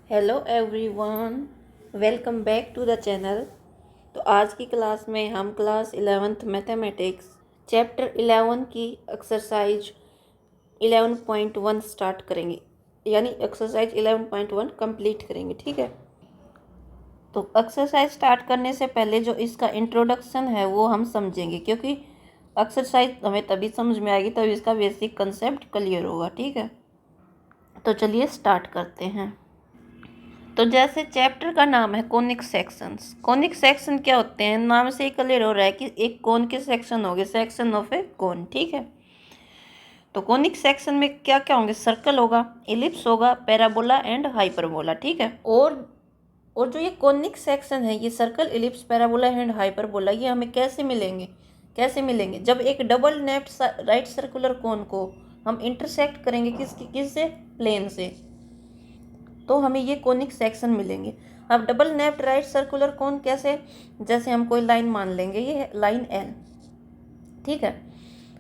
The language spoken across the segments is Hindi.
Hello everyone, welcome back to the channel. तो आज की क्लास में हम क्लास 11th मैथमेटिक्स चैप्टर 11 की एक्सरसाइज 11.1 स्टार्ट करेंगे, यानी एक्सरसाइज 11.1 कंप्लीट करेंगे। ठीक है, तो एक्सरसाइज स्टार्ट करने से पहले जो इसका इंट्रोडक्शन है वो हम समझेंगे, क्योंकि एक्सरसाइज हमें तभी समझ में आएगी, तभी इसका बेसिक कंसेप्ट क्लियर होगा। ठीक है, तो चलिए स्टार्ट करते हैं। तो जैसे चैप्टर का नाम है कोनिक सेक्शंस। कोनिक सेक्शन क्या होते हैं, नाम से ही क्लियर हो रहा है कि एक कोन के सेक्शन होंगे, सेक्शन ऑफ ए कोन। ठीक है, तो कोनिक सेक्शन में क्या क्या होंगे, सर्कल होगा, इलिप्स होगा, पैराबोला एंड हाइपरबोला। ठीक है, और जो ये कोनिक सेक्शन है, ये circle, ellipse, parabola and hyperbola, ये हमें कैसे मिलेंगे जब एक डबल नेप्ड राइट सर्कुलर कोन को हम इंटरसेक्ट करेंगे किससे, प्लेन से, तो हमें ये कोनिक सेक्शन मिलेंगे। अब डबल नेप्ड राइट सर्कुलर कोन कैसे, जैसे हम कोई लाइन मान लेंगे, ये है लाइन एन। ठीक है,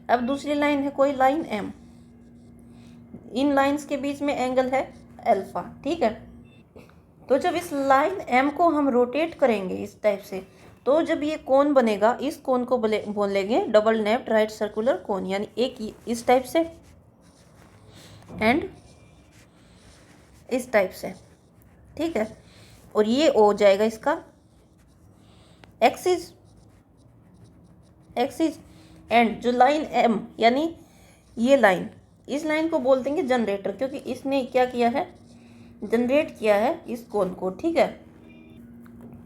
अब दूसरी लाइन है कोई लाइन एम, इन लाइंस के बीच में एंगल है अल्फा। ठीक है, तो जब इस लाइन एम को हम रोटेट करेंगे इस टाइप से, तो जब ये कोन बनेगा, इस कोन को बोलेंगे डबल नेप्ड राइट सर्कुलर कोन, यानी एक इस टाइप से एंड इस टाइप से। ठीक है, और ये हो जाएगा इसका एक्सिस एंड जो लाइन एम, यानी ये लाइन, इस लाइन को बोल देंगे जनरेटर, क्योंकि इसने क्या किया है, जनरेट किया है इस कोन को। ठीक है,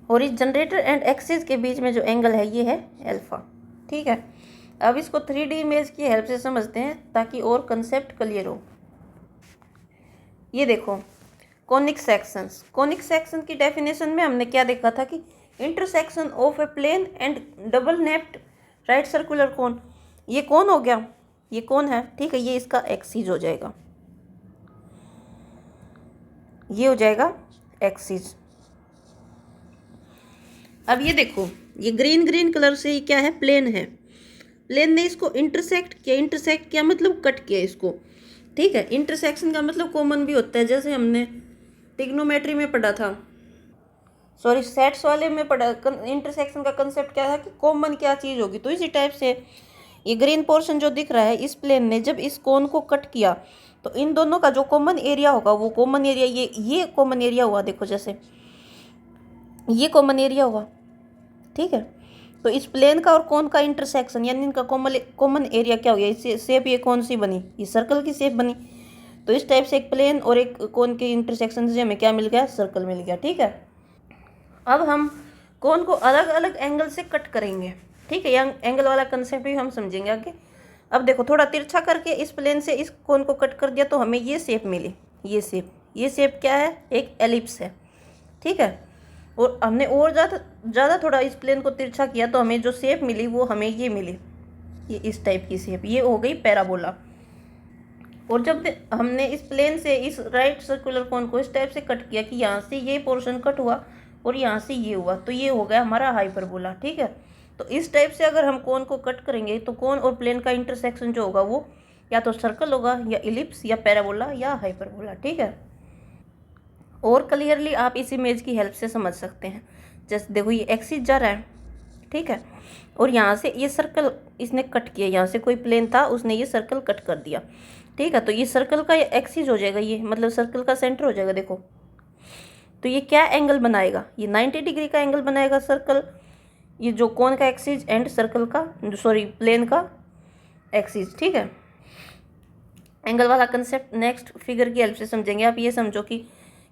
और इस जनरेटर एंड एक्सिस के बीच में जो एंगल है ये है अल्फा। ठीक है, अब इसको 3D इमेज की हेल्प से समझते हैं ताकि और कंसेप्ट क्लियर हो। ये देखो, कोनिक सेक्शन की डेफिनेशन में हमने क्या देखा था कि intersection of a plane and double napped right circular cone. ये कौन हो गया, ये कौन है। ठीक है, ये इसका एक्सिस हो जाएगा, ये हो जाएगा एक्सिस। अब ये देखो, ये ग्रीन कलर से ये क्या है, प्लेन है। प्लेन ने इसको इंटरसेक्ट किया मतलब कट किया इसको। ठीक है, इंटरसेक्शन का मतलब कॉमन भी होता है, जैसे हमने ट्रिग्नोमेट्री में पढ़ा था, सॉरी सेट्स वाले में पढ़ा, इंटरसेक्शन का कंसेप्ट क्या था कि कॉमन क्या चीज़ होगी। तो इसी टाइप से ये ग्रीन पोर्शन जो दिख रहा है, इस प्लेन ने जब इस कोन को कट किया, तो इन दोनों का जो कॉमन एरिया होगा, वो कॉमन एरिया, ये कॉमन एरिया हुआ। देखो, जैसे ये कॉमन एरिया हुआ। ठीक है, तो इस प्लेन का और कोन का इंटरसेक्शन, यानी इनका कॉमन एरिया क्या हो गया, इससे शेप ये कौन सी बनी, ये सर्कल की शेप बनी। तो इस टाइप से एक प्लेन और एक कोन के इंटरसेक्शन से हमें क्या मिल गया, सर्कल मिल गया। ठीक है, अब हम कोन को अलग अलग एंगल से कट करेंगे। ठीक है, यह एंगल वाला कंसेप्ट भी हम समझेंगे आगे। अब देखो, थोड़ा तिरछा करके इस प्लेन से इस कोन को कट कर दिया, तो हमें ये शेप मिली। ये शेप क्या है, एक एलिप्स है। ठीक है, और हमने और ज़्यादा थोड़ा इस प्लेन को तिरछा किया, तो हमें जो शेप मिली वो हमें ये मिली, ये इस टाइप की शेप, ये हो गई पैराबोला। और जब हमने इस प्लेन से इस राइट सर्कुलर कोन को इस टाइप से कट किया कि यहाँ से ये पोर्शन कट हुआ और यहाँ से ये हुआ, तो ये हो गया हमारा हाइपरबोला। ठीक है, तो इस टाइप से अगर हम कोन को कट करेंगे, तो कोन और प्लेन का इंटरसेक्शन जो होगा वो या तो सर्कल होगा, या इलिप्स, या पैराबोला, या हाइपरबोला। ठीक है, और क्लियरली आप इस इमेज की हेल्प से समझ सकते हैं। जैसे देखो, ये एक्सिस जा रहा है। ठीक है, और यहाँ से ये सर्कल इसने कट किया, यहाँ से कोई प्लेन था, उसने ये सर्कल कट कर दिया। ठीक है, तो ये सर्कल का एक्सिस हो जाएगा, ये मतलब सर्कल का सेंटर हो जाएगा। देखो, तो ये क्या एंगल बनाएगा, ये 90 डिग्री का एंगल बनाएगा सर्कल, ये जो कोन का एक्सिस एंड सर्कल का, सॉरी प्लेन का एक्सिस। ठीक है, एंगल वाला कंसेप्ट नेक्स्ट फिगर की हेल्प से समझेंगे। आप ये समझो कि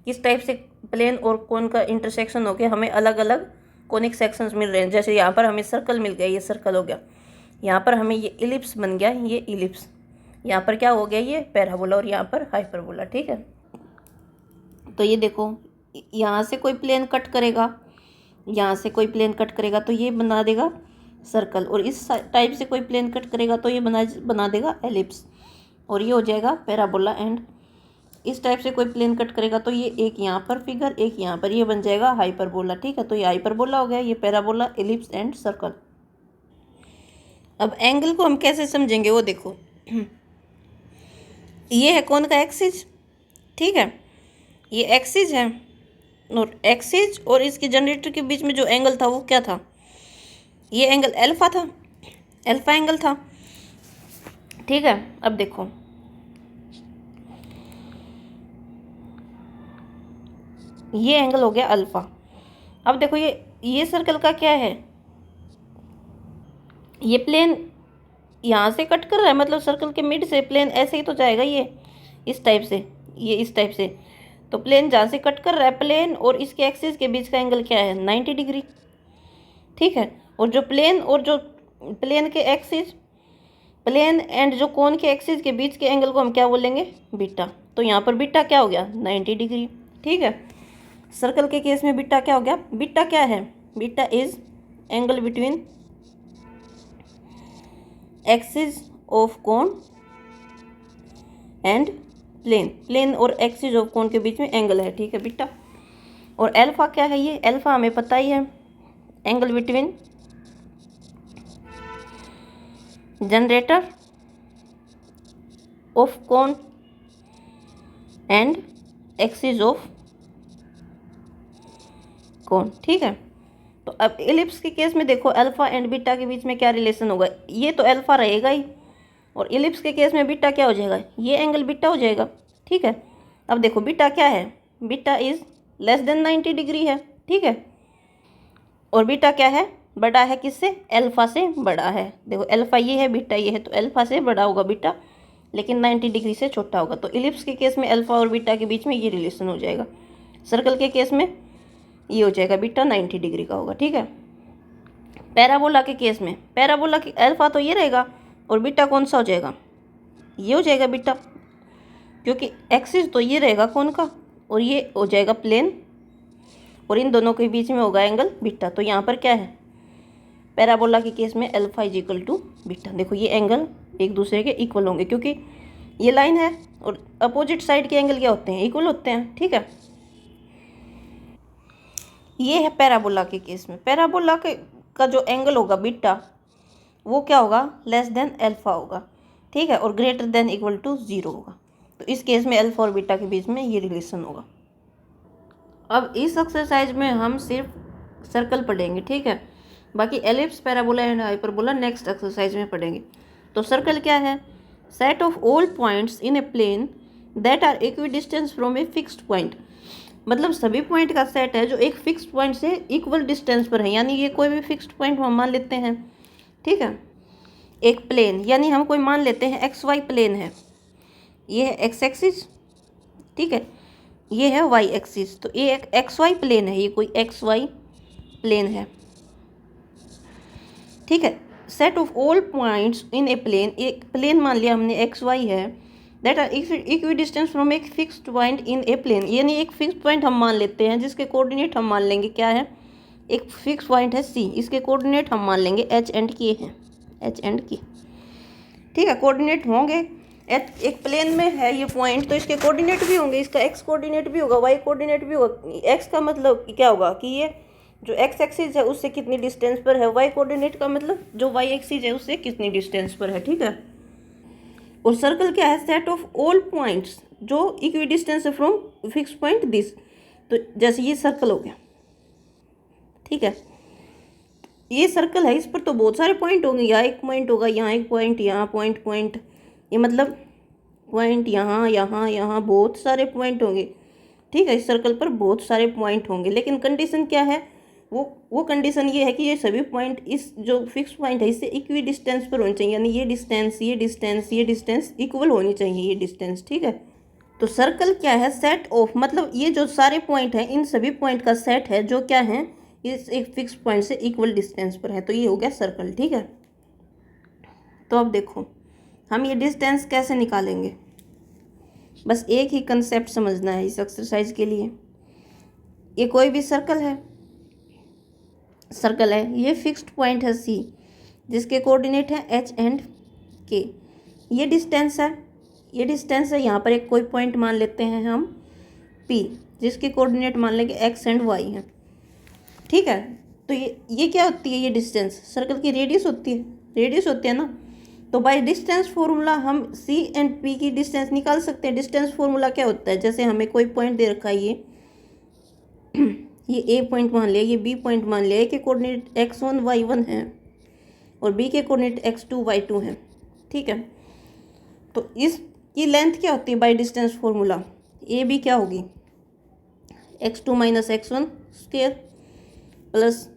किस टाइप से प्लेन और कोन का इंटरसेक्शन होकर हमें अलग अलग कोनिक सेक्शंस मिल रहे हैं। जैसे यहाँ पर हमें सर्कल मिल गया, ये सर्कल हो गया। यहाँ पर हमें ये इलिप्स बन गया, ये इलिप्स। यहाँ पर क्या हो गया, ये पैराबोला, और यहाँ पर हाइपरबोला। ठीक है, तो ये देखो, यहाँ से कोई प्लेन कट करेगा, यहाँ से कोई प्लेन कट करेगा, तो ये बना देगा सर्कल, और इस टाइप से कोई प्लेन कट करेगा तो ये बना देगा एलिप्स, और ये हो जाएगा पैराबोला। एंड इस टाइप से कोई प्लेन कट करेगा तो ये एक यहाँ पर फिगर, एक यहाँ पर, ये बन जाएगा हाइपरबोला। ठीक है, तो ये हाइपरबोला हो गया, ये पैराबोला, एलिप्स एंड सर्कल। अब एंगल को हम कैसे समझेंगे, वो देखो, ये है कोन का एक्सिस। ठीक है, ये एक्सिस है और एक्सिस और इसके जनरेटर के बीच में जो एंगल था वो क्या था, ये एंगल अल्फा था, अल्फा एंगल था। ठीक है, अब देखो ये एंगल हो गया अल्फा। अब देखो ये सर्कल का क्या है, ये प्लेन यहाँ से कट कर रहा है, मतलब सर्कल के मिड से प्लेन ऐसे ही तो जाएगा, ये इस टाइप से, ये इस टाइप से। तो प्लेन जहाँ से कट कर रहा है, प्लेन और इसके एक्सिस के बीच का एंगल क्या है, 90 डिग्री। ठीक है, और जो प्लेन और जो प्लेन के एक्सिस, प्लेन एंड जो कोन के एक्सिस के बीच के एंगल को हम क्या बोलेंगे, बीटा। तो यहाँ पर बीटा क्या हो गया, 90 डिग्री। ठीक है, सर्कल के केस में बीटा क्या हो गया, बीटा क्या है, beta is angle between axis of cone and plane, plane और एक्सिस ऑफ कोन के बीच में एंगल है। ठीक है बीटा। और अल्फा क्या है, ये अल्फा हमें पता ही है, angle between generator off cone and axis of कोन। ठीक है, तो अब एलिप्स के केस में देखो अल्फा एंड बीटा के बीच में क्या रिलेशन होगा, ये तो अल्फा रहेगा ही, और एलिप्स के केस में बीटा क्या हो जाएगा, ये एंगल बीटा हो जाएगा। ठीक है, अब देखो बीटा क्या है, beta is less than 90 degree है। ठीक है, और बीटा क्या है, बड़ा है किससे, अल्फा से बड़ा है। देखो अल्फा ये है, बीटा ये है, तो अल्फा से बड़ा होगा बीटा, लेकिन 90 डिग्री से छोटा होगा। तो एलिप्स के केस में अल्फा और बीटा के बीच में ये रिलेशन हो जाएगा। सर्कल के केस में ये हो जाएगा बीटा 90 डिग्री का होगा। ठीक है, पैराबोला के केस में, पैराबोला की अल्फा तो ये रहेगा और बीटा कौन सा हो जाएगा, ये हो जाएगा बीटा, क्योंकि एक्सिस तो ये रहेगा कोन का और ये हो जाएगा प्लेन, और इन दोनों के बीच में होगा एंगल बीटा। तो यहाँ पर क्या है, पैराबोला के केस में alpha is equal to beta. देखो ये एंगल एक दूसरे के इक्वल होंगे, क्योंकि ये लाइन है और अपोजिट साइड के एंगल क्या होते हैं, इक्वल होते हैं। ठीक है, ये है पैराबोला के केस में, पैराबोला का जो एंगल होगा बीटा वो क्या होगा, लेस देन अल्फा होगा। ठीक है, और ग्रेटर देन इक्वल टू 0 होगा। तो इस केस में अल्फा और बीटा के बीच में ये रिलेशन होगा। अब इस एक्सरसाइज में हम सिर्फ सर्कल पढ़ेंगे। ठीक है, बाकी ellipse, parabola and hyperbola next exercise में पढ़ेंगे। तो सर्कल क्या है, set of all points in a plane that are equidistance from a fixed point, मतलब सभी पॉइंट का सेट है जो एक फिक्स्ड पॉइंट से इक्वल डिस्टेंस पर है, यानी ये कोई भी फिक्स्ड पॉइंट हम मान लेते हैं। ठीक है, एक प्लेन, यानी हम कोई मान लेते हैं एक्स वाई प्लेन है, ये है एक्स एक्सिस। ठीक है, ये है वाई एक्सिस, तो ये एक एक्स वाई प्लेन है, ये कोई एक्स वाई प्लेन है। ठीक है, set of all points in a plane, एक प्लेन मान लिया हमने एक्स वाई है, दैट आर इक्विडिस्टेंस फ्रॉम एक fixed point in a plane, यानी एक फिक्स्ड पॉइंट हम मान लेते हैं जिसके कोऑर्डिनेट हम मान लेंगे क्या है, एक फिक्स पॉइंट है सी, इसके कोऑर्डिनेट हम मान लेंगे एच एंड के हैं, एच एंड के। ठीक है, कोऑर्डिनेट होंगे, एक प्लेन में है ये पॉइंट, तो इसके कोऑर्डिनेट भी होंगे, इसका एक्स कोऑर्डिनेट भी होगा, वाई कोऑर्डिनेट भी होगा। एक्स का मतलब क्या होगा कि ये जो एक्स एक्सिस है उससे कितनी डिस्टेंस पर है, वाई कोऑर्डिनेट का मतलब जो वाई एक्सिस है उससे कितनी डिस्टेंस पर है। ठीक है, और सर्कल क्या है, सेट ऑफ ऑल पॉइंट्स जो इक्वी डिस्टेंस है फ्रॉम फिक्स पॉइंट दिस। तो जैसे ये सर्कल हो गया, ठीक है, ये सर्कल है, इस पर तो बहुत सारे पॉइंट होंगे, यहाँ एक पॉइंट होगा, यहाँ एक पॉइंट, यहाँ पॉइंट पॉइंट, ये मतलब पॉइंट यहाँ यहाँ यहाँ बहुत सारे पॉइंट होंगे। ठीक है, इस सर्कल पर बहुत सारे पॉइंट होंगे, लेकिन कंडीशन क्या है, वो कंडीशन ये है कि ये सभी पॉइंट इस जो फिक्स पॉइंट है इससे इक्वी डिस्टेंस पर होनी चाहिए, यानी ये डिस्टेंस ये डिस्टेंस ये डिस्टेंस इक्वल होनी चाहिए, ये डिस्टेंस। ठीक है, तो सर्कल क्या है, सेट ऑफ, मतलब ये जो सारे पॉइंट हैं इन सभी पॉइंट का सेट है जो क्या है, इस एक फिक्स पॉइंट से इक्वल डिस्टेंस पर है, तो ये हो गया सर्कल। ठीक है, तो अब देखो हम ये डिस्टेंस कैसे निकालेंगे, बस एक ही कंसेप्ट समझना है इस एक्सरसाइज के लिए। ये कोई भी सर्कल है, ये फिक्स्ड पॉइंट है सी, जिसके कोऑर्डिनेट है एच एंड के, ये डिस्टेंस है, यहाँ पर एक कोई पॉइंट मान लेते हैं हम पी, जिसके कोऑर्डिनेट मान लेंगे एक्स एंड वाई हैं। ठीक है, तो ये क्या होती है, ये डिस्टेंस सर्कल की रेडियस होती है ना, तो बाय डिस्टेंस फॉर्मूला हम सी एंड पी की डिस्टेंस निकाल सकते हैं। डिस्टेंस फॉर्मूला क्या होता है, जैसे हमें कोई पॉइंट दे रखा है, ये ए पॉइंट मान लिया, ये बी पॉइंट मान लिया। ए के कोऑर्डिनेट x1 y1 है और बी के कोऑर्डिनेट x2 y2 है, ठीक है। तो इसकी लेंथ क्या होती है by distance formula, a b क्या होगी, x2 minus x1 square plus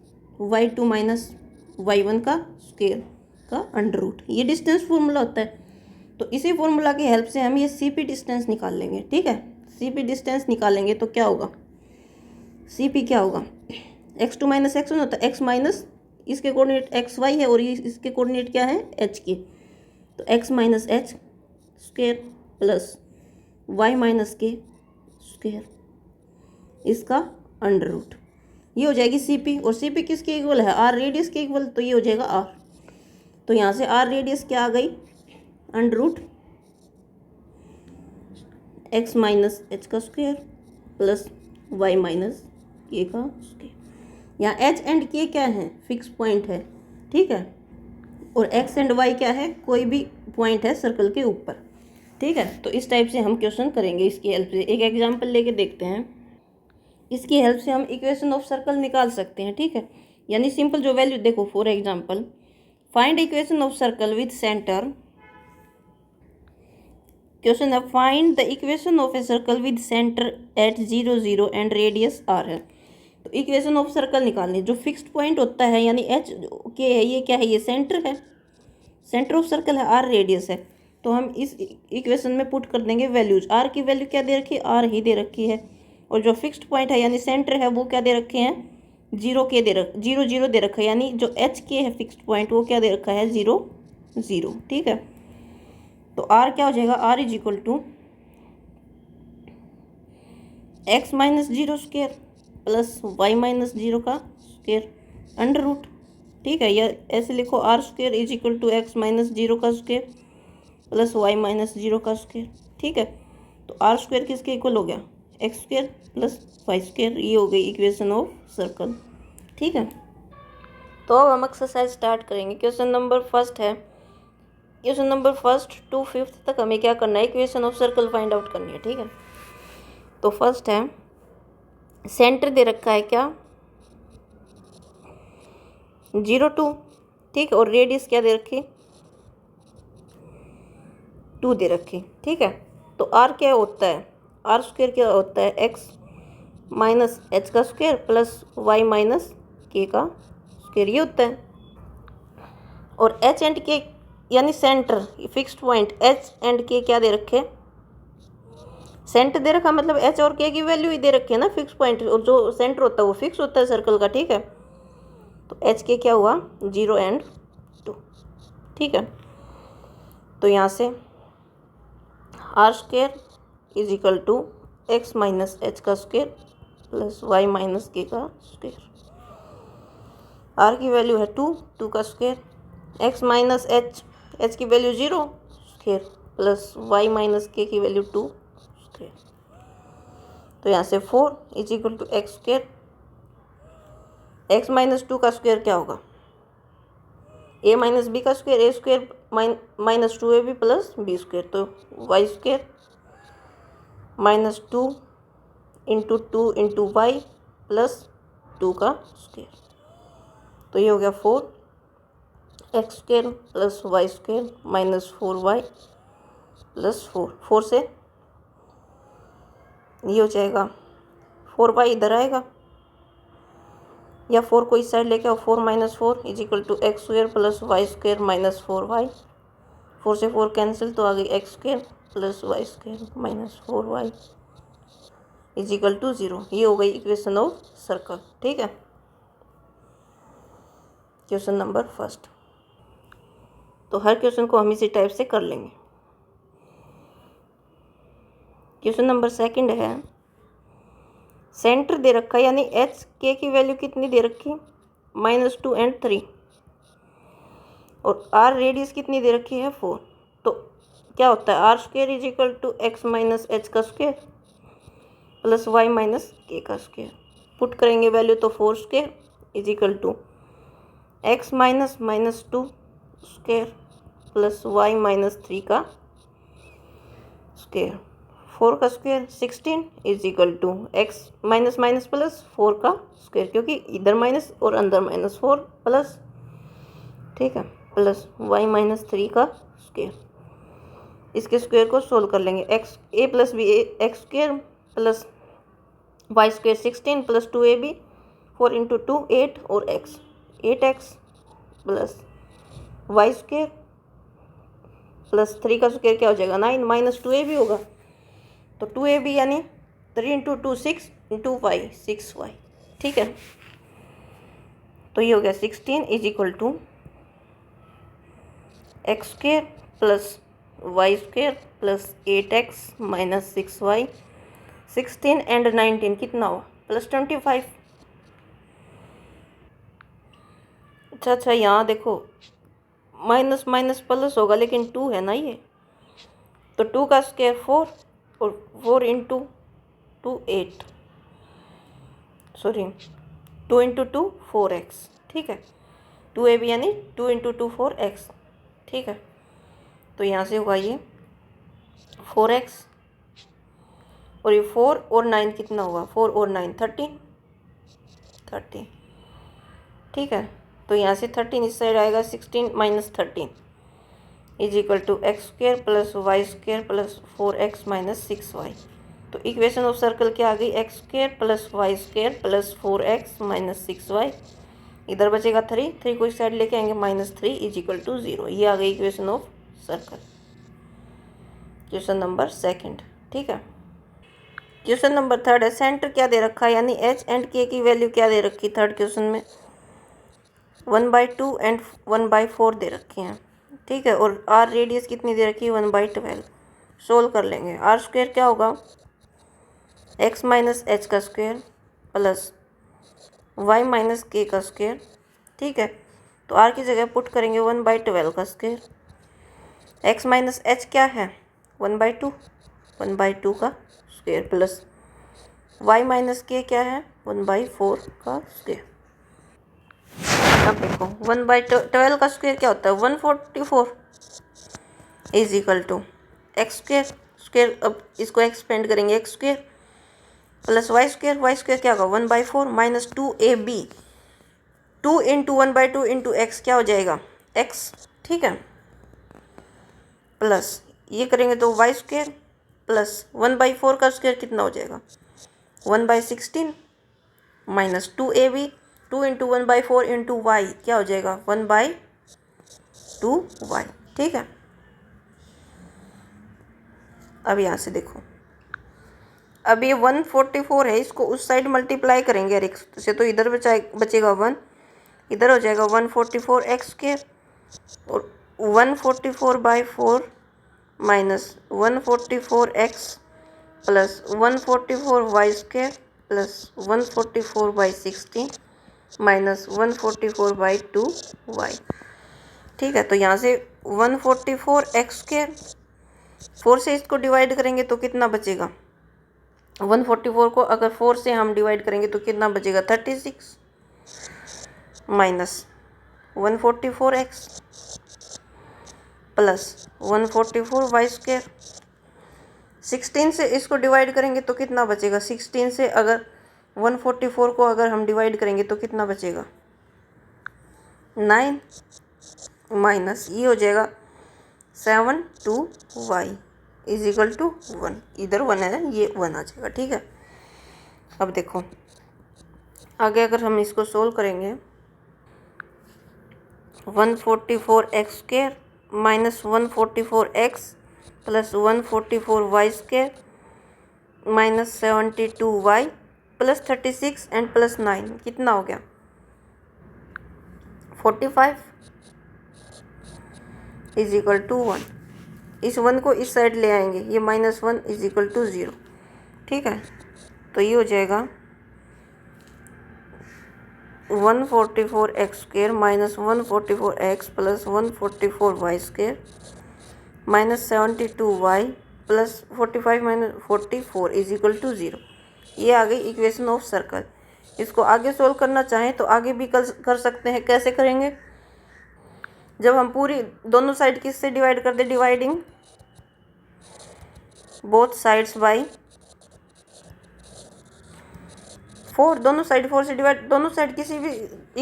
y2 minus y1 का स्क्वेयर का अंडर रूट, ये डिस्टेंस फॉर्मूला होता है। तो इसी फॉर्मूला की हेल्प से हम ये सीपी डिस्टेंस निकाल लेंगे, ठीक है। सीपी डिस्टेंस निकालेंगे तो क्या होगा, सीपी क्या होगा, x2 माइनस x1 होता है, x माइनस इसके कोऑर्डिनेट एक्स वाई है और ये इसके कोऑर्डिनेट क्या है एच के, तो x minus H square plus y minus के स्क्वेयर, इसका अंडर रूट, ये हो जाएगी सीपी। और सीपी किसके इक्वल है, आर रेडियस के इक्वल, तो ये हो जाएगा आर। तो यहाँ से आर रेडियस क्या आ गई, under root x minus H का स्क्वायर प्लस वाई माइनस के का स्क्वायर। यहाँ एच एंड के क्या है, फिक्स पॉइंट है, ठीक है। और एक्स एंड वाई क्या है, कोई भी पॉइंट है सर्कल के ऊपर, ठीक है। तो इस टाइप से हम क्वेश्चन करेंगे इसकी हेल्प से। एक एग्जांपल लेके देखते हैं, इसकी हेल्प से हम इक्वेशन ऑफ सर्कल निकाल सकते हैं, ठीक है। यानी सिंपल जो वैल्यू देखो, for example find equation of circle with centre, question है find the equation of a circle with centre at 0 0 and radius R है। तो इक्वेशन ऑफ सर्कल निकालने, जो फिक्स्ड पॉइंट होता है यानी एच के है, ये क्या है, ये सेंटर है, सेंटर ऑफ सर्कल है, आर रेडियस है। तो हम इस इक्वेशन में पुट कर देंगे वैल्यूज, आर की वैल्यू क्या दे रखी है, आर ही दे रखी है, और जो फिक्स्ड पॉइंट है यानी सेंटर है वो क्या दे रखे हैं, 0 0 दे रखा है, यानी जो एच के है फिक्स्ड पॉइंट वो क्या दे रखा है 0 0, ठीक है। तो आर क्या हो जाएगा, r is equal to x minus 0 square plus Y minus 0 का स्क्वेयर अंडर रूट, ठीक है। या ऐसे लिखो r square is equal to x minus 0 का स्क्वेयर प्लस वाई माइनस 0 का स्क्वेयर, ठीक है। तो आर स्क्वेयर किसके इक्वल हो गया, x square plus Y square, ये हो गई इक्वेशन ऑफ सर्कल, ठीक है। तो अब हम एक्सरसाइज स्टार्ट करेंगे। क्वेश्चन नंबर फर्स्ट है, question number first to fifth तक हमें क्या करना है, equation of circle find out करनी है, ठीक है। तो फर्स्ट है, सेंटर दे रखा है क्या 0 2, ठीक है, और रेडियस क्या दे रखी 2 दे रखी, ठीक है। तो आर क्या होता है, आर स्क्वेयर क्या होता है, एक्स माइनस एच का स्क्वेयर प्लस वाई माइनस के का स्क्वेयर, ये होता है। और एच एंड के यानी centre fixed point, H and के क्या दे रखे, सेंटर दे रखा, मतलब एच और के की वैल्यू ही दे रखी है ना फिक्स पॉइंट, और जो सेंटर होता है वो फिक्स होता है सर्कल का, ठीक है। तो एच के क्या हुआ 0 एंड 2, ठीक है। तो यहाँ से R square is equal to x minus H का स्क्वेयर प्लस वाई माइनस के का स्क्वेयर। आर की वैल्यू है 2 का स्क्वेयर, एक्स माइनस एच की value 0 square plus Y minus K की वैल्यू 2 स्क्वेयर। तो यहाँ से 4 is equal to x square, X minus 2 का स्क्वेयर क्या होगा, ए माइनस बी का square, A square minus 2ab plus B square, तो y square minus 2 into y plus 2 का स्क्वेयर। तो ये हो गया 4 x square plus Y square minus 4y plus 4 से ये हो जाएगा 4y इधर आएगा, या 4 को इस साइड लेके आओ, 4 minus 4 is equal to x square plus Y square minus 4y, 4 से 4 कैंसिल, तो आ गई x square plus Y square minus 4y is equal to 0। ये हो गई इक्वेशन ऑफ सर्कल, ठीक है। क्वेश्चन नंबर फर्स्ट, तो हर क्वेश्चन को हम इसी टाइप से कर लेंगे। क्वेश्चन नंबर सेकंड है, सेंटर दे रखा है यानी एच के की वैल्यू कितनी दे रखी -2 एंड 3, और आर रेडियस कितनी दे रखी है 4। तो क्या होता है, r square is equal to x minus H का स्क्वेयर प्लस वाई माइनस के का स्क्वेयर। पुट करेंगे वैल्यू, तो 4 square is equal to x minus -2 square plus Y minus 3 का स्क्वायर। 4 का square 16 is equal to x minus minus plus 4 का स्क्वायर, क्योंकि इधर माइनस और अंदर माइनस 4 प्लस, ठीक है, प्लस वाई माइनस 3 का स्क्वायर। इसके स्क्वायर को सोल्व कर लेंगे। X A plus B X square plus Y square 16 plus 2ab 4 into 2 8 और X 8x plus Y square plus 3 का स्क्वायर क्या हो जाएगा 9 माइनस 2ab होगा, तो 2ab यानी 3 इंटू 2 6 इंटू वाई 6y, ठीक है। तो ये हो गया 16 is equal to x square plus Y square plus 8x minus 6y। 16 and 19 कितना हुआ प्लस 25। अच्छा, यहाँ देखो माइनस माइनस प्लस होगा, लेकिन 2 है ना ये, तो 2 का स्क्वायर 4 और 4 इंटू 2 8, सॉरी 2 इंटू 2 4x, ठीक है। 2ab यानी 2 इंटू 2 4x, ठीक है। तो यहाँ से हुआ ये 4x और ये 4 और 9 कितना हुआ 4 और 9 13, ठीक है। तो यहाँ से 13 इस साइड आएगा 16 minus 13 is equal to x square plus Y square plus 4x minus 6y। तो इक्वेशन ऑफ सर्कल क्या आ गई x square plus Y square plus 4x minus 6y। इधर बचेगा 3 को इस साइड लेके आएंगे माइनस 3 इज इक्वल टू 0। ये आ गई equation of circle, question number 2, ठीक है। क्वेश्चन नंबर 3 है, सेंटर क्या दे रखा है, यानी h एंड k की वैल्यू क्या दे रखी। थर्ड क्वेश्चन में 1/2 एंड 1/4 दे रखी हैं, ठीक है। और r रेडियस कितनी दे रखी है 1/12। सोल्व कर लेंगे। r स्क्वायर क्या होगा x माइनस h का square plus y minus k का स्क्वायर, ठीक है। तो r की जगह पुट करेंगे 1/12 का स्क्वायर। x माइनस h क्या है 1/2 का square plus y minus k क्या है 1/4 का स्क्वायर। अब देखो 1/12 का स्क्वायर क्या होता है 144 is equal to x square. अब इसको एक्सपेंड करेंगे x square plus Y square क्या होगा 1/4 minus 2ab 2 into 1/2 into x क्या हो जाएगा x, ठीक है। प्लस ये करेंगे तो वाई स्क्वायर प्लस 1/4 का स्क्वायर कितना हो जाएगा 1/16 minus 2ab 2 into 1/4 into Y क्या हो जाएगा 1/2y, ठीक है। अब यहाँ से देखो, अब ये 144 है, इसको उस साइड मल्टीप्लाई करेंगे यार x से, तो इधर बचेगा 1, इधर हो जाएगा 144 एक्स स्क्वायर और 144/4 minus 144 x plus 144 y square plus 144/16 minus 144/2y, ठीक है। तो यहाँ से 144 एक्स स्क्वायर 4 से इसको डिवाइड करेंगे तो कितना बचेगा 144 को अगर 4 से हम डिवाइड करेंगे तो कितना बचेगा 36 minus 144x plus 144y square. 16 से इसको डिवाइड करेंगे तो कितना बचेगा 16 से अगर 144 को अगर हम डिवाइड करेंगे तो कितना बचेगा 9 माइनस ये हो जाएगा 7 2y इज इक्वल टू 1। इधर 1 है, ये 1 आ जाएगा, ठीक है। अब देखो आगे अगर हम इसको सोल्व करेंगे 144x square minus 144x plus 144y square minus 72y plus 36 and plus 9 कितना हो गया 45 इज इक्वल टू 1। इस 1 को इस साइड ले आएंगे, ये -1 इज इक्वल टू 0, ठीक है। तो ये हो जाएगा 144x square minus 144x plus 144y square minus 72y plus 45 minus 44 is equal to 0। ये आ गई इक्वेशन ऑफ सर्कल। इसको आगे सोल्व करना चाहें तो आगे भी कर सकते हैं। कैसे करेंगे जब हम पूरी दोनों साइड किससे डिवाइड कर दे, डिवाइडिंग बोथ साइड्स बाई 4, दोनों साइड 4 से डिवाइड, दोनों साइड किसी भी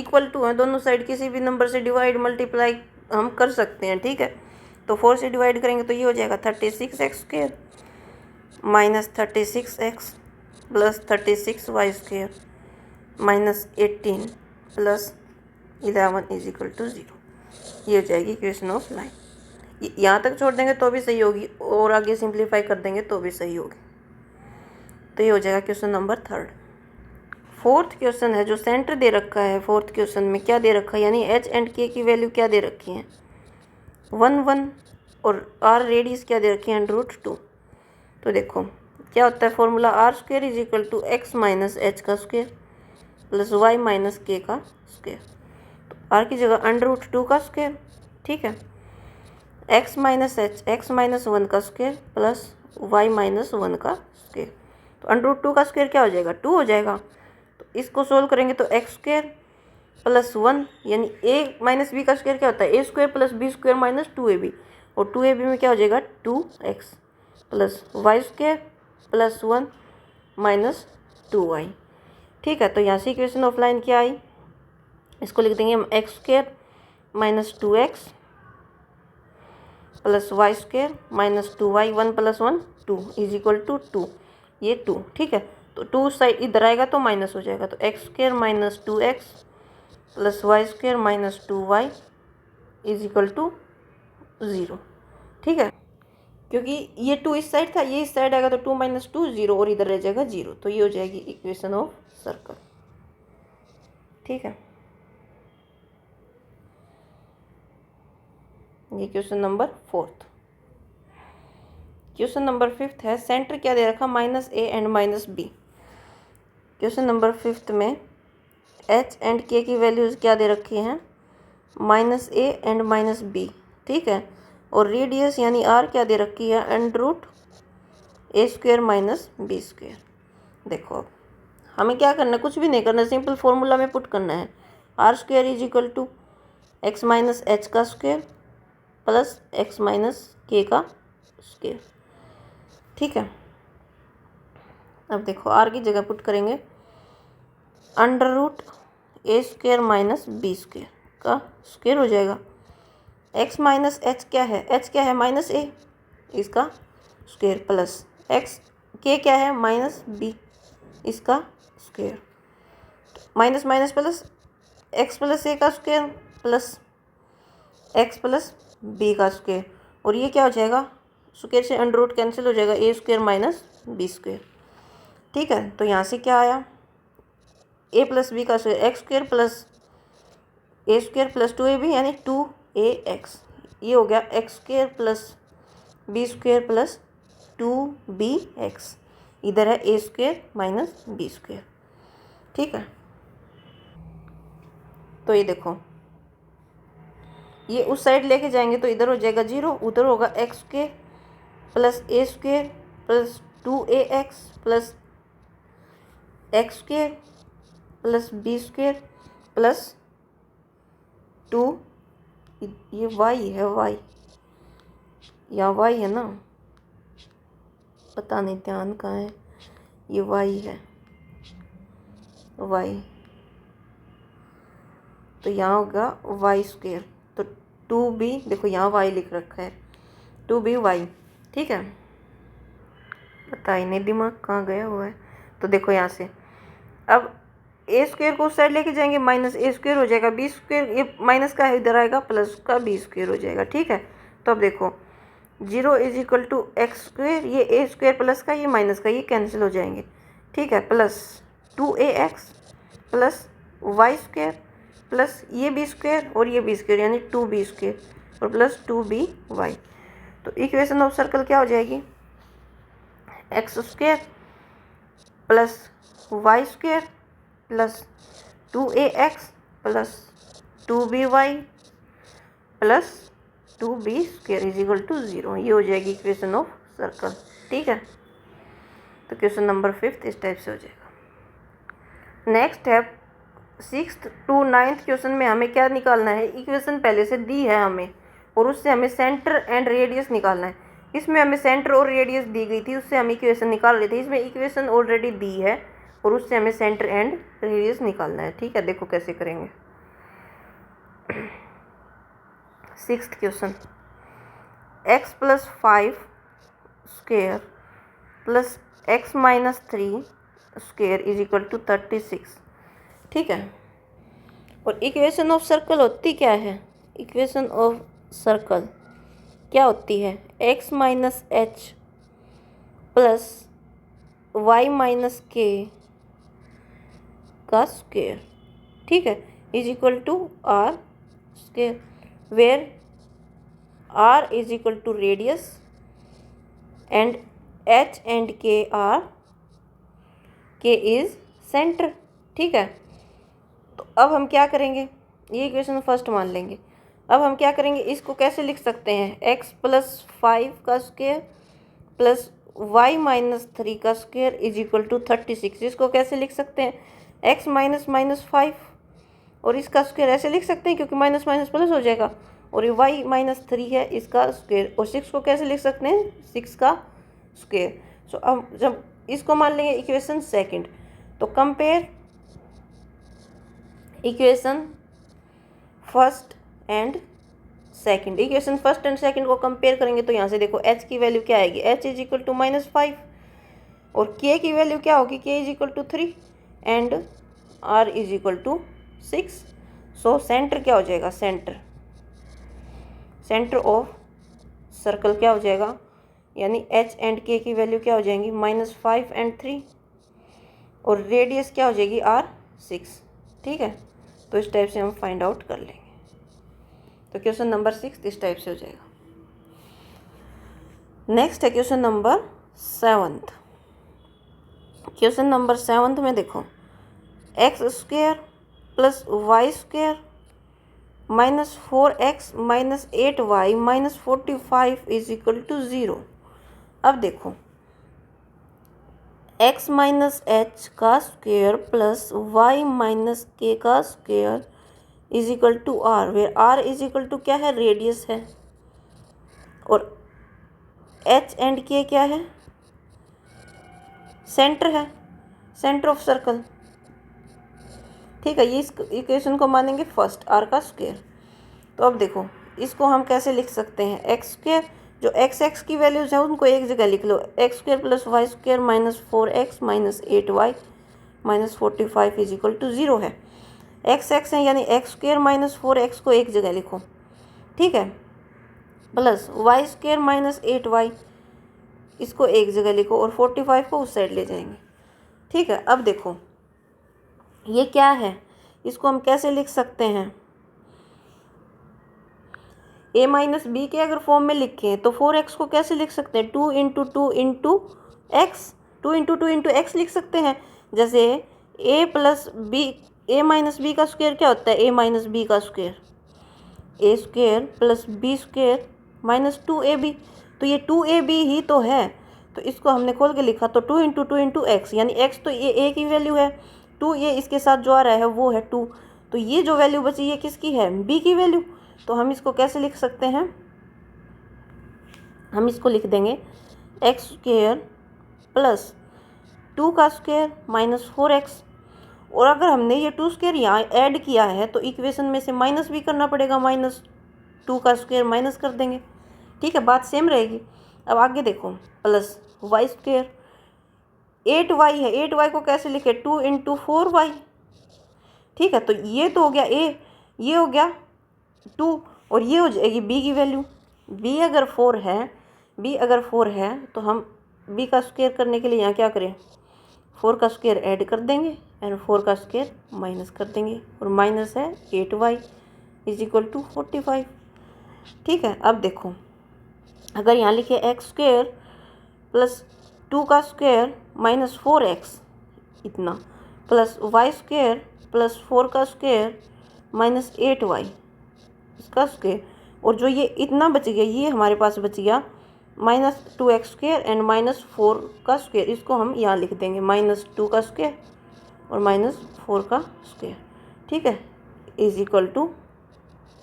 इक्वल टू है, दोनों साइड किसी भी नंबर से डिवाइड मल्टीप्लाई हम कर सकते हैं, ठीक है। तो 4 से डिवाइड करेंगे तो ये हो जाएगा 36x² minus 36x plus 36y² minus 18 plus 11 is equal to 0। ये हो जाएगी इक्वेशन ऑफ लाइन। यहाँ तक छोड़ देंगे तो भी सही होगी और आगे सिंप्लीफाई कर देंगे तो भी सही होगी। तो ये हो जाएगा क्वेश्चन नंबर 3। फोर्थ क्वेश्चन है जो सेंटर दे रखा है। फोर्थ क्वेश्चन में क्या दे रखा है, यानी h एंड k की वैल्यू क्या दे रखी है, 1 1, और r रेडियस क्या दे रखी है, √2। तो देखो क्या होता है formula, r² is equal to x minus h का square plus y minus k का स्क्वायर। तो r की जगह √2 का स्क्वायर, ठीक है, x minus h, x minus 1 का स्क्वायर प्लस y माइनस 1 का स्क्वायर। तो √2 का स्क्वायर क्या हो जाएगा, 2 हो जाएगा। तो इसको सोल्व करेंगे तो x² प्लस 1 यानी a माइनस b का स्क्वायर क्या होता है, a² plus b² minus 2ab, और 2ab में क्या हो जाएगा 2x plus y² plus 1 minus 2y, ठीक है। तो यहाँ से इक्वेशन ऑफ लाइन क्या आई, इसको लिख देंगे हम x² minus 2x plus y² minus 2y, 1 plus 1 2 is equal to 2, ये 2, ठीक है। तो 2 साइड इधर आएगा तो माइनस हो जाएगा, तो x² minus 2x plus y² minus 2y is equal to 0, ठीक है। क्योंकि ये 2 इस साइड था, ये इस साइड आएगा तो 2 माइनस 2 0, और इधर रह जाएगा 0। तो ये हो जाएगी इक्वेशन ऑफ सर्कल, ठीक है। ये क्वेश्चन नंबर 4। क्वेश्चन नंबर 5 है, सेंटर क्या दे रखा, -a and -b। Question number 5 में h एंड k की वैल्यूज़ क्या दे रखी हैं, -a एंड -b, ठीक है। और रेडियस यानी r क्या दे रखी है, √a² माइनस b²। देखो अब हमें क्या करना है, कुछ भी नहीं करना, सिंपल फॉर्मूला में पुट करना है, r² is equal to x minus h का square plus x minus k का स्क्वायर, ठीक है। अब देखो r की जगह पुट करेंगे √a² माइनस b² का स्क्वायर हो जाएगा। x माइनस h क्या है, h क्या है -a, इसका स्क्वायर प्लस x k क्या है -b, इसका square, minus minus plus x plus a का square plus x plus b का स्क्वायर, और ये क्या हो जाएगा, स्क्वायर से अंडर कैंसिल हो जाएगा, a² माइनस b², ठीक है। तो यहाँ से क्या आया, a प्लस b का square, x² plus a² plus 2ab यानी 2ax, ये हो गया x² plus b² plus 2bx, इधर है a² माइनस b², ठीक है। तो ये देखो ये उस साइड लेके जाएंगे तो इधर हो जाएगा 0, उधर होगा x² plus a² plus 2ax plus x² plus b² plus 2, ये y है, y या y है ना, पता नहीं ध्यान कहाँ है, ये y है, y, तो यहाँ होगा y², तो 2b, देखो यहाँ y लिख रखा है 2by, ठीक है। पता ही नहीं दिमाग कहाँ गया हुआ है। तो देखो यहाँ से अब a² को उस साइड लेके जाएंगे, माइनस a² हो जाएगा, b², ये माइनस का है इधर आएगा, प्लस का b² हो जाएगा, ठीक है। तो अब देखो 0 इज इक्वल टू x², ये a² प्लस का, ये माइनस का, ये कैंसिल हो जाएंगे, ठीक है, plus 2ax plus y² plus ये b² और ये b² यानी 2b² और प्लस 2by। तो इक्वेशन ऑफ सर्कल क्या हो जाएगी, x² plus y² plus 2ax plus 2by plus 2b² is equal to 0, ये हो जाएगी इक्वेशन ऑफ सर्कल, ठीक है। तो क्वेश्चन नंबर 5 इस टाइप से हो जाएगा। नेक्स्ट है 6th to 9th क्वेश्चन में हमें क्या निकालना है, इक्वेशन पहले से दी है हमें और उससे हमें सेंटर एंड रेडियस निकालना है। इसमें हमें सेंटर और रेडियस दी गई थी, उससे हम इक्वेशन निकाल रहे थे। इसमें इक्वेशन ऑलरेडी दी है और उससे हमें सेंटर एंड रेडियस निकालना है। ठीक है, देखो कैसे करेंगे। 6th question, x + 5 square plus x - 3 square = 36। ठीक है, और इक्वेशन ऑफ सर्कल होती क्या है, इक्वेशन ऑफ सर्कल क्या होती है, x - h plus y - k का स्क्वायर। ठीक है, = r square, where r = radius and h and k is centre. ठीक है, तो अब हम क्या करेंगे, ये इक्वेशन फर्स्ट मान लेंगे। अब हम क्या करेंगे, इसको कैसे लिख सकते हैं, x + 5 का स्क्वायर प्लस y - 3 का स्क्वायर = 36। इसको कैसे लिख सकते हैं, x - 5 और इसका स्क्वायर ऐसे लिख सकते हैं क्योंकि माइनस माइनस प्लस हो जाएगा, और ये y - 3 है इसका स्क्वायर, और 6 को कैसे लिख सकते हैं, 6 का स्क्वायर। सो अब जब इसको मान लेंगे इक्वेशन सेकंड, तो compare equation first and second. Equation first and second को कंपेयर करेंगे तो यहाँ से देखो h की वैल्यू क्या आएगी, h = -5 और k की वैल्यू क्या होगी, k = 3 and r = 6। So centre क्या हो जाएगा, सेंटर ऑफ सर्कल क्या हो जाएगा, यानी h एंड k की वैल्यू क्या हो जाएंगी, -5 एंड 3, और रेडियस क्या हो जाएगी, r 6। ठीक है, तो इस टाइप से हम फाइंड आउट कर लेंगे। तो क्वेश्चन नंबर 6 इस टाइप से हो जाएगा। नेक्स्ट है क्वेश्चन नंबर 7। क्वेश्चन नंबर 7 में देखो, x² + y² - 4x - 8y - 45 = 0। अब देखो, x - h का स्क्वायर प्लस y - k का स्क्वायर = r, वेयर r = क्या है, रेडियस है, और h एंड k क्या है, सेंटर है, सेंटर ऑफ सर्कल। ठीक है, ये इस इक्वेशन को मानेंगे फर्स्ट, r का स्क्वायर। तो अब देखो, इसको हम कैसे लिख सकते हैं, x², जो x की वैल्यूज हैं उनको एक जगह लिख लो, x² + y² - 4x - 8y - 45 = 0 है। x है यानी x² - 4x को एक जगह लिखो। ठीक है, प्लस y² - 8y इसको एक जगह लिखो, और 45 को उस साइड ले जाएंगे। ठीक है, अब देखो ये क्या है, इसको हम कैसे लिख सकते हैं, a - b के अगर फॉर्म में लिखें तो 4x को कैसे लिख सकते हैं, 2 × 2 × x, 2 × 2 × x लिख सकते हैं। जैसे a + b, a - b का स्क्वायर क्या होता है, a - b का स्क्वायर, a² + b² - 2ab, तो ये 2ab ही तो है, तो इसको हमने खोल के लिखा तो 2 × 2 × x, यानी x तो ये a की वैल्यू है, 2 ये इसके साथ जो आ रहा है वो है 2, तो ये जो वैल्यू बची ये किसकी है, b की वैल्यू। तो हम इसको कैसे लिख सकते हैं, हम इसको लिख देंगे x² + 2 का स्क्वायर - 4x, और अगर हमने ये 2² यहाँ ऐड किया है तो इक्वेशन में से माइनस भी करना पड़ेगा, -2 का स्क्वायर माइनस कर देंगे। ठीक है, बात सेम रहेगी। अब आगे देखो, प्लस y², 8y है, 8y को कैसे लिखे, 2 × 4y। ठीक है, तो ये तो हो गया a, ये हो गया 2, और ये हो जाएगी b की वैल्यू। b अगर 4 है तो हम b का स्क्वायर करने के लिए यहाँ क्या करें, 4 का स्क्वायर ऐड कर देंगे एंड 4 का स्क्वायर माइनस कर देंगे, और माइनस है 8y = 45। ठीक है, अब देखो, अगर यहाँ लिखे x² + 2 का स्क्वायर - 4x इतना, प्लस y² + 4 का स्क्वायर - 8y इसका स्क्वायर, और जो ये इतना बच गया ये हमारे पास बच गया -2x² एंड -4 का स्क्वायर, इसको हम यहाँ लिख देंगे, -2 का स्क्वायर और -4 का स्क्वायर। ठीक है, इज इक्वल टू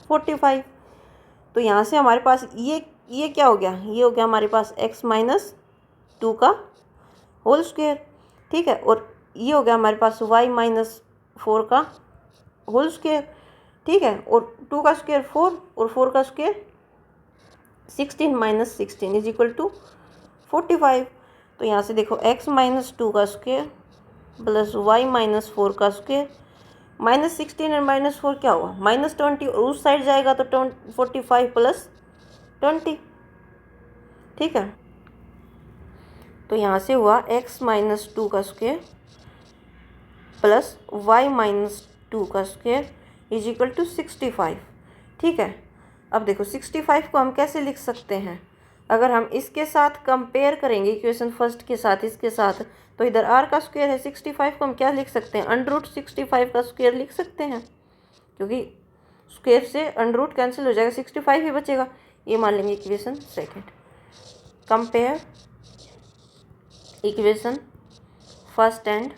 45। तो यहाँ से हमारे पास ये क्या हो गया, ये हो गया हमारे पास x माइनस 2 का होल स्क्वायर, ठीक है, और ये हो गया हमारे पास y माइनस 4 का होल स्क्वायर, ठीक है, और 2 का स्क्वायर 4 और 4 का square 16 minus 16 is equal to 45। तो यहाँ से देखो x माइनस 2 का स्क्वायर प्लस y माइनस 4 का स्क्वायर माइनस 16 एंड माइनस 4 क्या हुआ, माइनस 20, और उस साइड जाएगा तो 45 प्लस 20, ठीक है। तो यहाँ से हुआ x माइनस 2 का स्क्वायर प्लस y माइनस 2 का स्क्वायर इज इक्वल टू 65, ठीक है। अब देखो 65 को हम कैसे लिख सकते हैं, अगर हम इसके साथ कंपेयर करेंगे इक्वेशन फर्स्ट के साथ इसके साथ, तो इधर r का स्क्वायर है, 65 को हम क्या लिख सकते हैं, √65 का स्क्वायर लिख सकते हैं, क्योंकि स्क्वायर से √ कैंसिल हो जाएगा, 65 ही बचेगा। ये मान लेंगे equation second. Compare equation first and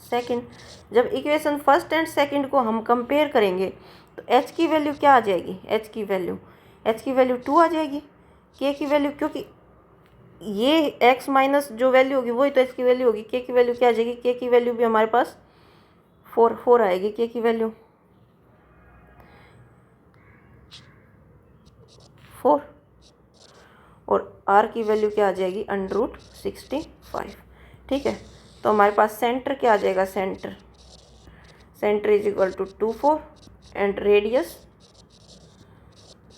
second. जब इक्वेशन फर्स्ट एंड सेकंड को हम कंपेयर करेंगे तो h की वैल्यू क्या आ जाएगी, h की वैल्यू 2 आ जाएगी, k की वैल्यू, क्योंकि ये x माइनस जो वैल्यू होगी वही तो h की वैल्यू होगी, k की वैल्यू क्या आ जाएगी, k की वैल्यू भी हमारे पास 4 आएगी, k की वैल्यू 4, और r की वैल्यू क्या आ जाएगी, √65, ठीक है। तो हमारे पास सेंटर क्या आ जाएगा, centre is equal to 24 and radius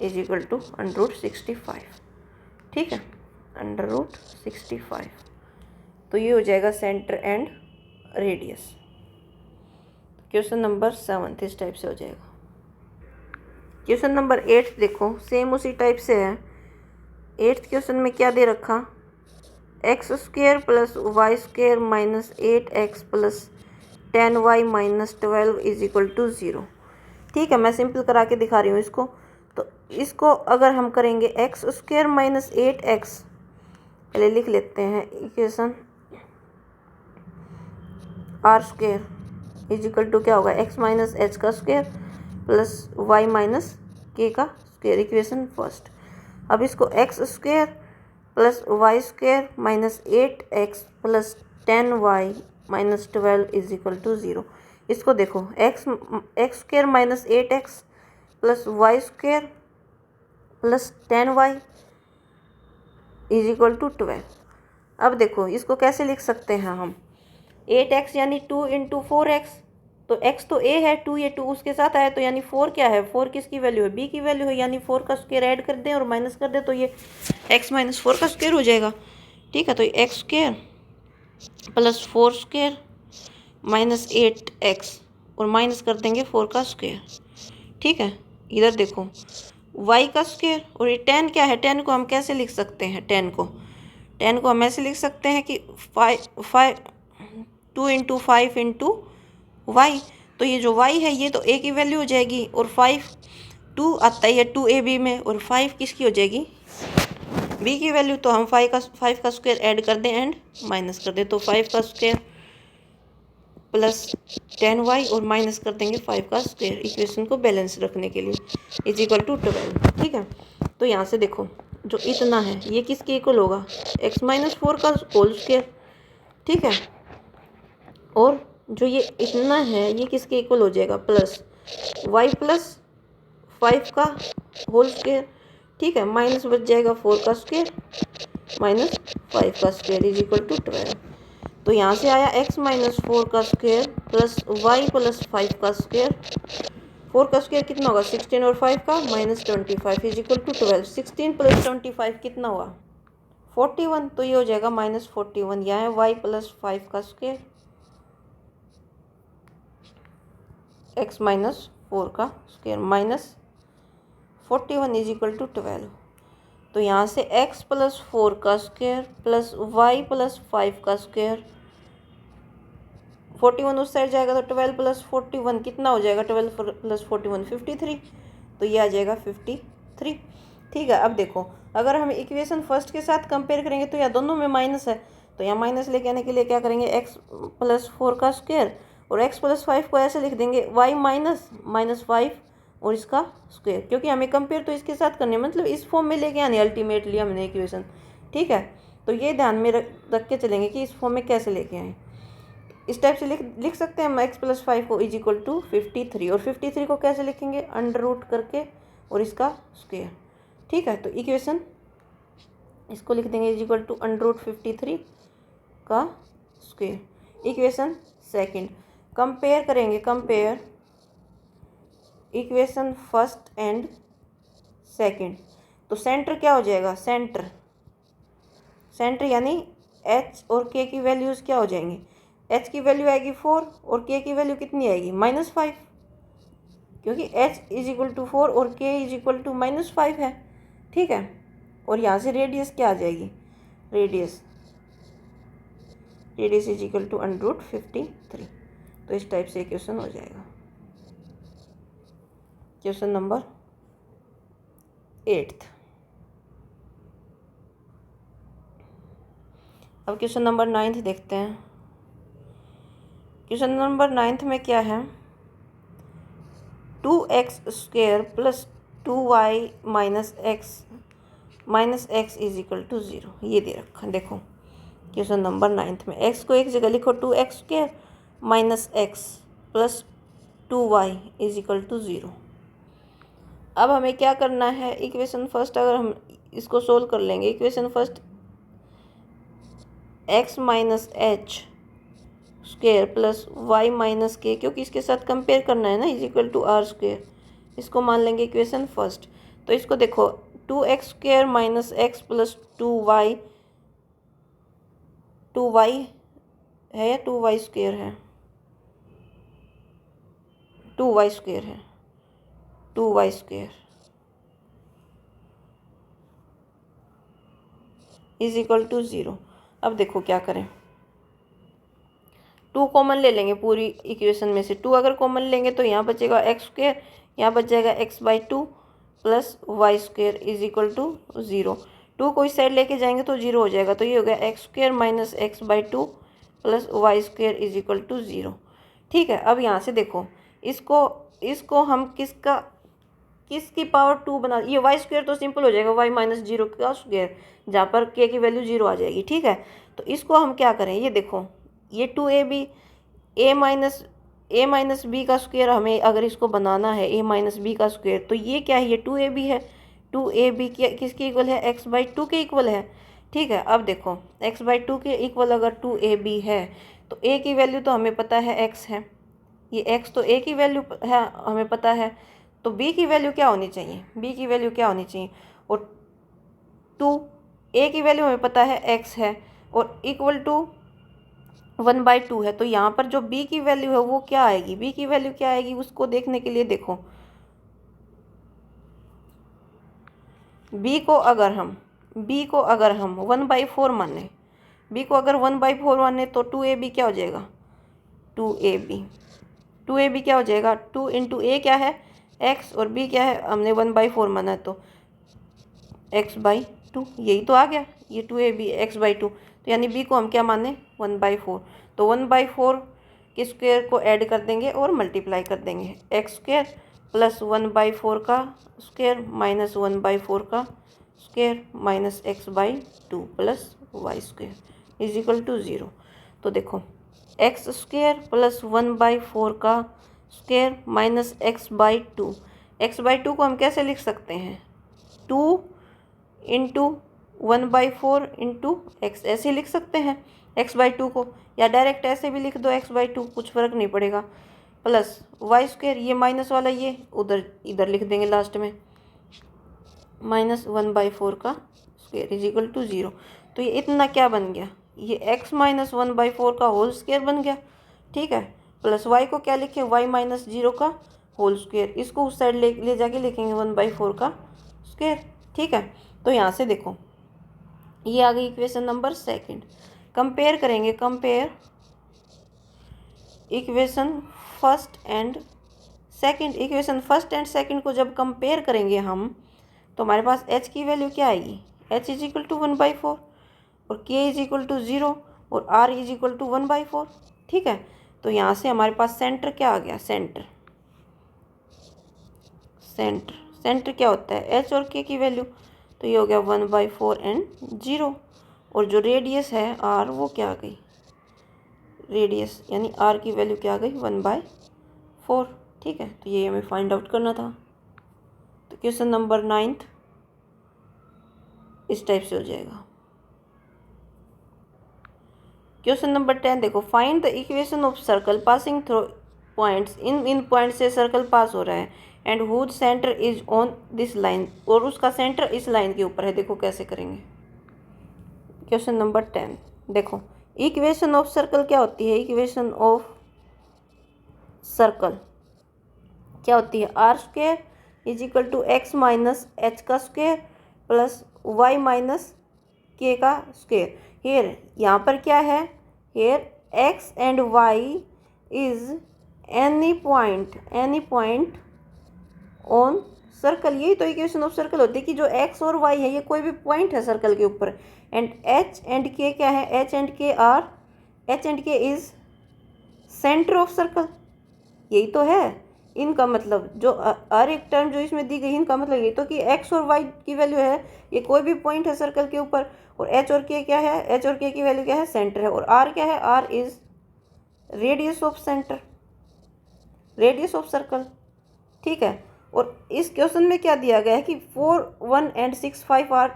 is equal to √65, ठीक है, √65। तो ये हो जाएगा centre and radius. Question number 7 इस टाइप से हो जाएगा। क्वेश्चन नंबर 8 देखो, सेम उसी टाइप से है। 8th क्वेश्चन में क्या दे रखा, x² plus Y square minus 8x plus 10y minus 12 is equal to 0, ठीक है। मैं सिंपल करा के दिखा रही हूँ इसको। तो इसको अगर हम करेंगे x² माइनस 8x, पहले लिख लेते हैं equation, r² is equal to क्या होगा, x माइनस h का square plus y minus k का स्क्वायर, इक्वेशन फर्स्ट। अब इसको x² plus Y square minus 8x plus 10y minus 12 is equal to 0। इसको देखो x² minus 8x plus Y square plus 10y is equal to 12। अब देखो इसको कैसे लिख सकते हैं हम, 8x यानी 2 इंटू 4x, तो x तो a है, 2 ये 2 उसके साथ आया, तो यानी 4 क्या है, 4 किसकी वैल्यू है, b की वैल्यू है, यानी 4 का स्क्वायर ऐड कर दें और माइनस कर दें तो ये x माइनस 4 का स्क्वायर हो जाएगा, ठीक है। तो x² plus 4 square minus 8x और माइनस कर देंगे 4 का स्क्वायर, ठीक है। इधर देखो y का स्क्वायर, और ये 10 क्या है, 10 को हम कैसे लिख सकते हैं, 10 को हम ऐसे लिख सकते हैं कि 2 इंटू 5 इंटू y, तो ये जो y है ये तो a की वैल्यू हो जाएगी, और 2 आता ही है 2ab में, और 5 किसकी हो जाएगी, b की वैल्यू। तो हम 5 का स्क्वायर ऐड कर दें एंड माइनस कर दें, तो 5 का स्क्वायर प्लस 10y और माइनस कर देंगे 5 का स्क्वायर, इक्वेशन को बैलेंस रखने के लिए, इज इक्वल टू 12, ठीक है। तो यहाँ से देखो जो इतना है ये किसके इक्वल होगा, x माइनस 4 का होल स्क्वायर, ठीक है, और जो ये इतना है ये किसके इक्वल हो जाएगा, प्लस y प्लस 5 का होल स्क्वायर, ठीक है, माइनस बच जाएगा 4 का स्क्वायर माइनस 5 का स्क्वायर इज इक्वल टू 12। तो यहाँ से आया x माइनस 4 का स्क्वायर प्लस y प्लस 5 का स्क्वायर, 4 का स्क्वायर कितना होगा, 16 और 5 का minus 25 is equal to 12। 16 plus 25 कितना हुआ, 41, तो ये हो जाएगा माइनस 41। यहाँ है y प्लस 5 का स्क्वायर x माइनस 4 का square minus 41 is equal to 12। तो यहाँ से x प्लस 4 का स्क्वायर प्लस y प्लस 5 का स्क्वायर, 41 उस साइड जाएगा तो 12 प्लस 41 कितना हो जाएगा, 12 प्लस 41 53, तो ये आ जाएगा 53, ठीक है। अब देखो अगर हम इक्वेशन फर्स्ट के साथ कंपेयर करेंगे तो यहाँ दोनों में माइनस है, तो यहाँ माइनस लेके आने के लिए क्या करेंगे, x प्लस 4 का स्क्वायर और x+5 को ऐसे लिख देंगे y -5 और इसका स्क्वायर, क्योंकि हमें कंपेयर तो इसके साथ करने मतलब इस फॉर्म में लेके आने अल्टीमेटली हमने इक्वेशन। ठीक है, तो ये ध्यान में रख के चलेंगे कि इस फॉर्म में कैसे लेके आए। इस टाइप से लिख सकते हैं हम x+5 को = 53, और 53 को कैसे लिखेंगे, अंडर रूट करके और इसका स्क्वायर। ठीक है, तो इक्वेशन इसको लिख देंगे =√53 का स्क्वायर। इक्वेशन सेकंड कंपेयर करेंगे, compare equation first and second. तो सेंटर क्या हो जाएगा, सेंटर यानी h और k की वैल्यूज़ क्या हो जाएंगी, h की वैल्यू आएगी 4 और k की वैल्यू कितनी आएगी -5, क्योंकि h = 4 और k = -5 है। ठीक है, और यहाँ से रेडियस क्या आ जाएगी, रेडियस = √53। तो इस टाइप से क्वेश्चन हो जाएगा। Question number 8। अब क्वेश्चन नंबर 9 देखते हैं। क्वेश्चन नंबर 9 में क्या है, 2x² + 2y - x = 0 ये दे रखा। देखो क्वेश्चन नंबर 9 में x को एक जगह लिखो 2x² - x + 2y = 0। अब हमें क्या करना है, इक्वेशन फर्स्ट अगर हम इसको सोल्व कर लेंगे, equation first x - h² + y - k, क्योंकि इसके साथ कंपेयर करना है ना, = r², इसको मान लेंगे इक्वेशन फर्स्ट। तो इसको देखो 2x² - x + 2y है या 2y² है, 2y² है, 2y² = 0। अब देखो क्या करें, 2 कॉमन ले लेंगे पूरी इक्वेशन में से। 2 अगर कॉमन लेंगे तो यहाँ बचेगा x², यहाँ बच जाएगा x/2 + y² = 0। 2 को इस साइड लेके जाएंगे तो 0 हो जाएगा, तो ये हो गया x² - x/2 + y² = 0। ठीक है, अब यहाँ से देखो इसको हम किसकी पावर 2 बना, ये y² तो सिंपल हो जाएगा, y - 0 का स्क्वायर, जहाँ पर k की वैल्यू 0 आ जाएगी। ठीक है, तो इसको हम क्या करें, ये देखो ये 2ab a - b का स्क्वायर, हमें अगर इसको बनाना है a - b का स्क्वायर, तो ये क्या है, ये 2ab है। 2ab किसके इक्वल है, x/2 के इक्वल है। ठीक है, अब देखो x/2 के इक्वल अगर 2ab है तो a की वैल्यू तो हमें पता है x है, ये x तो a की वैल्यू है हमें पता है, तो b की वैल्यू क्या होनी चाहिए, b की वैल्यू क्या होनी चाहिए, और 2 a की वैल्यू हमें पता है x है और = 1/2 है, तो यहाँ पर जो b की वैल्यू है वो क्या आएगी, b की वैल्यू क्या आएगी, उसको देखने के लिए देखो b को अगर हम 1/4 माने, b को अगर 1/4 माने तो 2ab क्या हो जाएगा, 2ab क्या हो जाएगा, 2 × a क्या है x और b क्या है, हमने 1/4 माना है तो x/2, यही तो आ गया, ये 2ab x/2, तो यानी b को हम क्या माने 1/4, तो 1/4 के स्क्वायर को ऐड कर देंगे और मल्टीप्लाई कर देंगे, x² + 1/4 का स्क्वायर - 1/4 का स्क्वायर - x/2 + y² = 0। तो देखो x² + 1/4 का स्क्वायर - x/2, x/2 को हम कैसे लिख सकते हैं, 2 × 1/4 × x, ऐसे लिख सकते हैं x/2 को, या डायरेक्ट ऐसे भी लिख दो x/2, कुछ फ़र्क नहीं पड़ेगा, प्लस y², ये माइनस वाला ये इधर लिख देंगे लास्ट में, -1/4 का स्क्वायर = 0। तो ये इतना क्या बन गया, ये x - 1/4 का होल स्क्वायर बन गया। ठीक है, प्लस y को क्या लिखें, y - 0 का होल स्क्वायर, इसको उस साइड ले जाके लिखेंगे 1/4 का स्क्वायर। ठीक है, तो यहाँ से देखो ये आ गई इक्वेशन नंबर सेकंड। कंपेयर करेंगे, compare equation first and second. Equation first and second को जब कंपेयर करेंगे हम तो हमारे पास h की वैल्यू क्या आएगी, h = 1/4 और k = 0 और r = 1/4। ठीक है, तो यहाँ से हमारे पास सेंटर क्या आ गया, सेंटर सेंटर क्या होता है, एच और के की वैल्यू, तो ये हो गया 1/4 एंड 0। और जो रेडियस है आर वो क्या आ गई, रेडियस यानी आर की वैल्यू क्या आ गई 1/4। ठीक है, तो ये हमें फाइंड आउट करना था। तो क्वेश्चन नंबर 9 इस टाइप से हो जाएगा। क्वेश्चन नंबर 10 देखो, find the equation of circle passing through points, इन पॉइंट से सर्कल पास हो रहा है and whose centre is on this line, और उसका सेंटर इस लाइन के ऊपर है। देखो कैसे करेंगे। क्वेश्चन नंबर 10 देखो, इक्वेशन ऑफ सर्कल क्या होती है, इक्वेशन ऑफ सर्कल क्या होती है, r square is equal to x minus H का स्क्वेयर प्लस वाई माइनस के का स्क्वेयर। हेयर यहाँ पर क्या है, here x and y is any point on circle. यही तो इक्वेशन ऑफ सर्कल होती है कि जो एक्स और वाई है ये कोई भी पॉइंट है सर्कल के ऊपर। एंड एच एंड के क्या है, एच एंड के इज सेंटर ऑफ सर्कल। यही तो है इनका मतलब, जो हर एक टर्म जो इसमें दी गई इनका मतलब ये तो कि एक्स और वाई की वैल्यू है, ये कोई भी पॉइंट है सर्कल के ऊपर। और एच और के क्या है, एच और के की वैल्यू क्या है, सेंटर है। और आर क्या है, r is radius of centre, radius of circle. ठीक है, और इस क्वेश्चन में क्या दिया गया है कि 4, 1 and 6, 5 are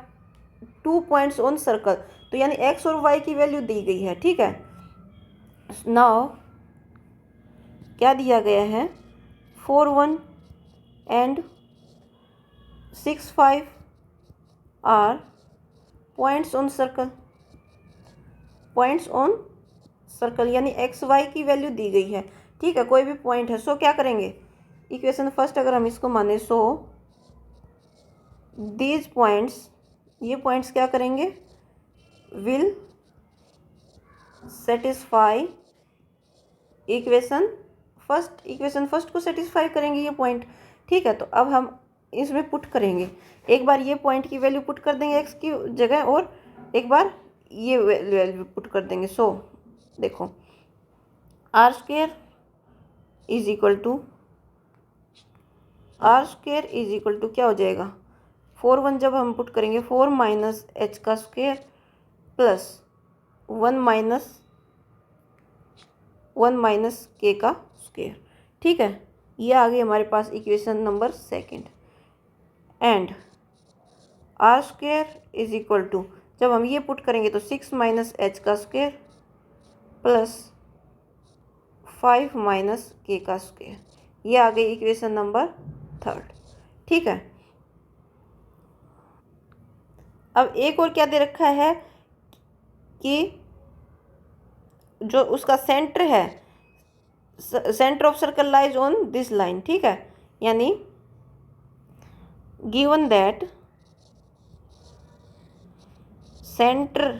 2 points on circle. तो यानी एक्स और वाई की वैल्यू दी गई है। ठीक है, नाउ क्या दिया गया है, 4, 1 and 6, 5 are points on circle, points on circle यानी एक्स वाई की वैल्यू दी गई है। ठीक है, कोई भी पॉइंट है। सो क्या करेंगे, इक्वेशन फर्स्ट अगर हम इसको माने, सो दीज पॉइंट्स, ये पॉइंट्स क्या करेंगे, विल सेटिस्फाई इक्वेशन फर्स्ट को सेटिस्फाई करेंगे ये पॉइंट। ठीक है, तो अब हम इसमें पुट करेंगे, एक बार ये पॉइंट की वैल्यू पुट कर देंगे एक्स की जगह, और एक बार ये वैल्यू पुट कर देंगे। सो देखो, r square is equal to क्या हो जाएगा, 4, 1 जब हम पुट करेंगे 4 माइनस एच का स्क्वेयर प्लस 1 माइनस के का स्क्वेयर। ठीक है, ये आ गई हमारे पास equation number 2। And R square is equal to, जब हम ये पुट करेंगे तो 6 माइनस एच का स्क्वेयर प्लस 5 माइनस के का स्क्वेयर। ये आ गई इक्वेशन नंबर 3। ठीक है, अब एक और क्या दे रखा है कि जो उसका सेंटर है, centre of circle lies on this line. ठीक है, यानी given that centre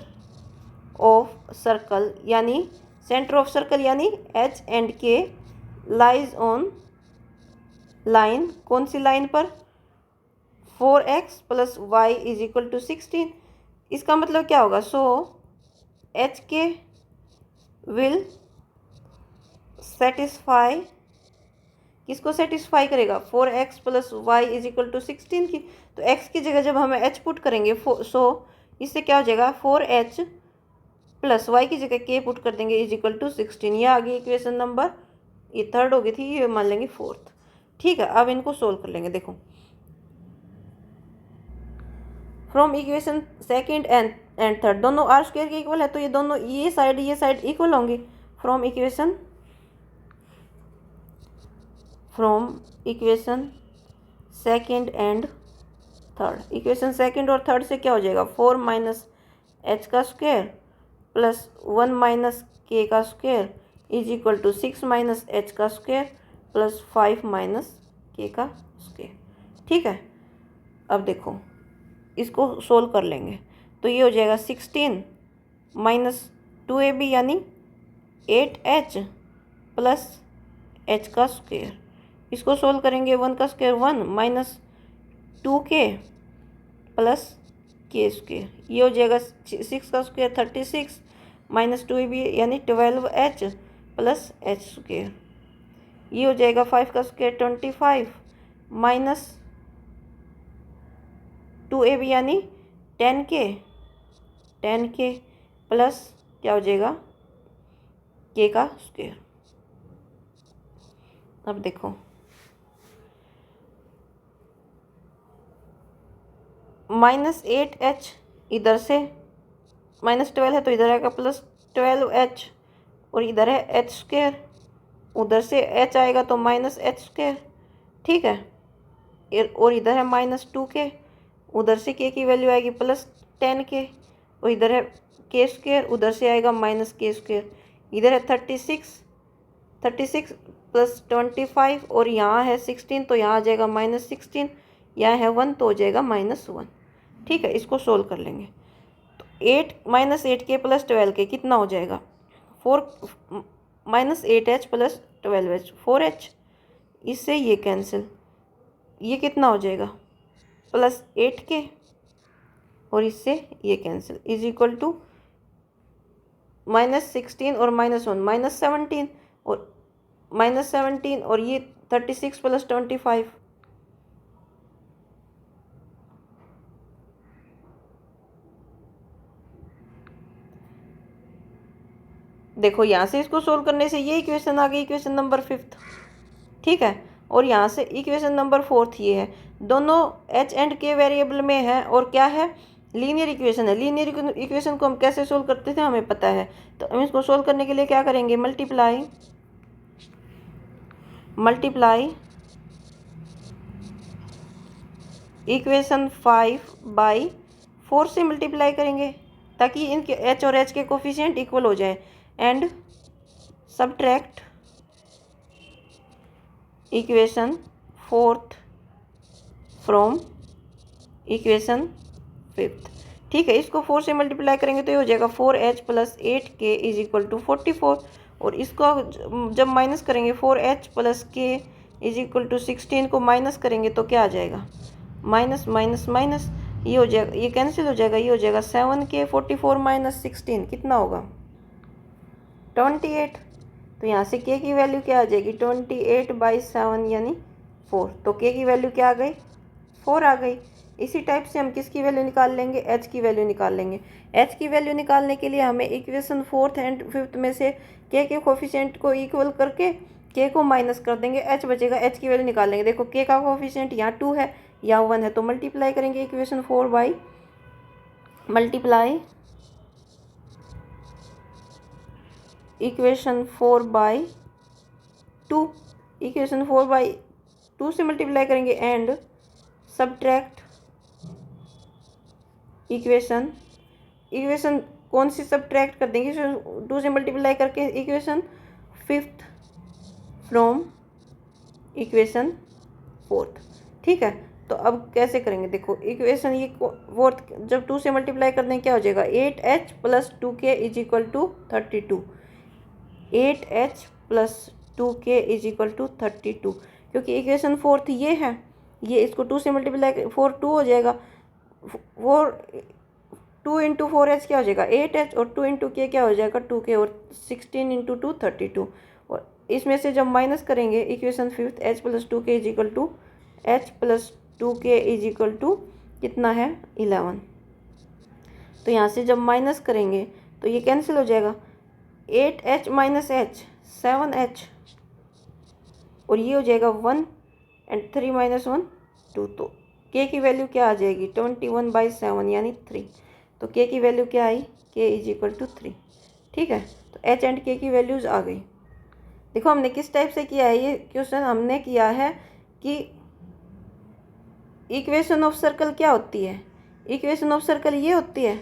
of circle यानी h and k lies on line, कौन सी लाइन पर, 4x plus y is equal to 16। इसका मतलब क्या होगा, so h k will satisfy, किसको सेटिस्फाई करेगा, 4x plus y is equal to 16 की। तो x की जगह जब हमें h पुट करेंगे, सो इससे क्या हो जाएगा, 4h प्लस वाई की जगह k पुट कर देंगे इज इक्वल टू 16। ये आ गई इक्वेशन नंबर, ये 3rd हो गई थी, ये मान लेंगे 4th। ठीक है, अब इनको सोल्व कर लेंगे। देखो, from equation 2nd and 3rd दोनों आर स्क्वायर के इक्वल है, तो ये दोनों ये साइड इक्वल होंगे। From equation 2nd and 3rd, equation 2nd और 3rd से क्या हो जाएगा, 4 माइनस एच का स्क्वायर प्लस 1 माइनस के का square is equal to 6 minus H का स्क्वायर प्लस 5 माइनस के का स्क्वायर। ठीक है, अब देखो इसको सोल्व कर लेंगे, तो ये हो जाएगा 16 माइनस 2ab यानी 8h प्लस h का स्क्वायर। इसको सोल्व करेंगे, 1 का square 1 minus 2k plus k square. ये हो जाएगा 6 का स्क्वायर 36 माइनस 2ab यानी 12h प्लस एच स्क्वेयर। ये हो जाएगा 5 का स्क्वायर 25 माइनस 2ab यानी 10k प्लस क्या हो जाएगा k का स्क्वायर। अब देखो -8h इधर से -12 है तो इधर आएगा +12h और इधर है h स्क्वायर, उधर से h आएगा तो -h स्क्वायर। ठीक है, और इधर है -2k, उधर से k की वैल्यू आएगी +10k और इधर है k स्क्वायर, उधर से आएगा -k स्क्वायर। इधर है 36 प्लस 25 और यहाँ है 16 तो यहाँ आ जाएगा -16, यहाँ है 1 तो हो जाएगा -1। ठीक है, इसको सोल्व कर लेंगे तो 8 -8k प्लस 12k कितना हो जाएगा 4 -8h प्लस 12h 4h। इससे ये कैंसिल, ये कितना हो जाएगा +8k और इससे ये कैंसिल इज इक्वल टू -16 और -1 -17 और -17 और ये 36 प्लस 25। देखो यहाँ से इसको सोल्व करने से ये इक्वेशन आ गई, इक्वेशन नंबर 5। ठीक है, और यहाँ से इक्वेशन नंबर 4 ये है, दोनों h एंड k वेरिएबल में है और क्या है लीनियर इक्वेशन है। लीनियर इक्वेशन को हम कैसे सोल्व करते थे हमें पता है, तो हम इसको सोल्व करने के लिए क्या करेंगे मल्टीप्लाई इक्वेशन 5 बाई 4 से मल्टीप्लाई करेंगे ताकि इनके h और h के कोफिशिएंट इक्वल हो जाए and subtract equation 4th from equation 5th। ठीक है, इसको 4 से मल्टीप्लाई करेंगे तो ये हो जाएगा 4h plus 8k is equal to 44 और इसको जब माइनस करेंगे 4h plus k is equal to 16 को माइनस करेंगे तो क्या आ जाएगा माइनस माइनस माइनस, ये हो जाएगा, ये कैंसिल हो जाएगा, ये हो जाएगा 7k 44 माइनस 16 कितना होगा 28। तो यहाँ से k की वैल्यू क्या आ जाएगी 28/7 यानी 4, तो k की वैल्यू क्या आ गई 4 आ गई। इसी टाइप से हम किसकी वैल्यू निकाल लेंगे h की वैल्यू निकाल लेंगे। h की वैल्यू निकालने के लिए हमें इक्वेशन 4th एंड 5th में से k के कोफिशिएंट को इक्वल करके k को माइनस कर देंगे, h बचेगा, h की वैल्यू निकाल लेंगे। देखो k का कोफिशिएंट यहाँ 2 है या 1 है तो मल्टीप्लाई करेंगे equation 4 by multiply equation 4 by 2, equation 4 by 2 से मल्टीप्लाई करेंगे एंड सब्ट्रैक्ट इक्वेशन कौन सी सब्ट्रैक्ट कर देंगे 2 से मल्टीप्लाई करके equation 5th from equation 4th। ठीक है, तो अब कैसे करेंगे देखो इक्वेशन ये 4th जब 2 से मल्टीप्लाई कर देंगे क्या हो जाएगा 8h plus 2k is equal to 32, 8h plus 2k is equal to 32 क्योंकि इक्वेशन 4th ये है, ये इसको 2 से मल्टीप्लाई 4 2 हो जाएगा, 2 इंटू 4h क्या हो जाएगा 8h और 2 इंटू k क्या हो जाएगा 2k और 16 इंटू 2 32 और इसमें से जब माइनस करेंगे equation 5th h plus 2k is equal to h plus 2k is equal to कितना है 11। तो यहाँ से जब माइनस करेंगे तो ये कैंसिल हो जाएगा 8h माइनस h 7h और ये हो जाएगा 1 एंड 3 माइनस 1 2, तो k की वैल्यू क्या आ जाएगी 21/7 यानी 3, तो k की वैल्यू क्या आई k इज इक्वल टू 3। ठीक है, तो h एंड k की वैल्यूज़ आ गई। देखो हमने किस टाइप से किया है ये क्वेश्चन, हमने किया है कि इक्वेशन ऑफ सर्कल क्या होती है, इक्वेशन ऑफ सर्कल ये होती है।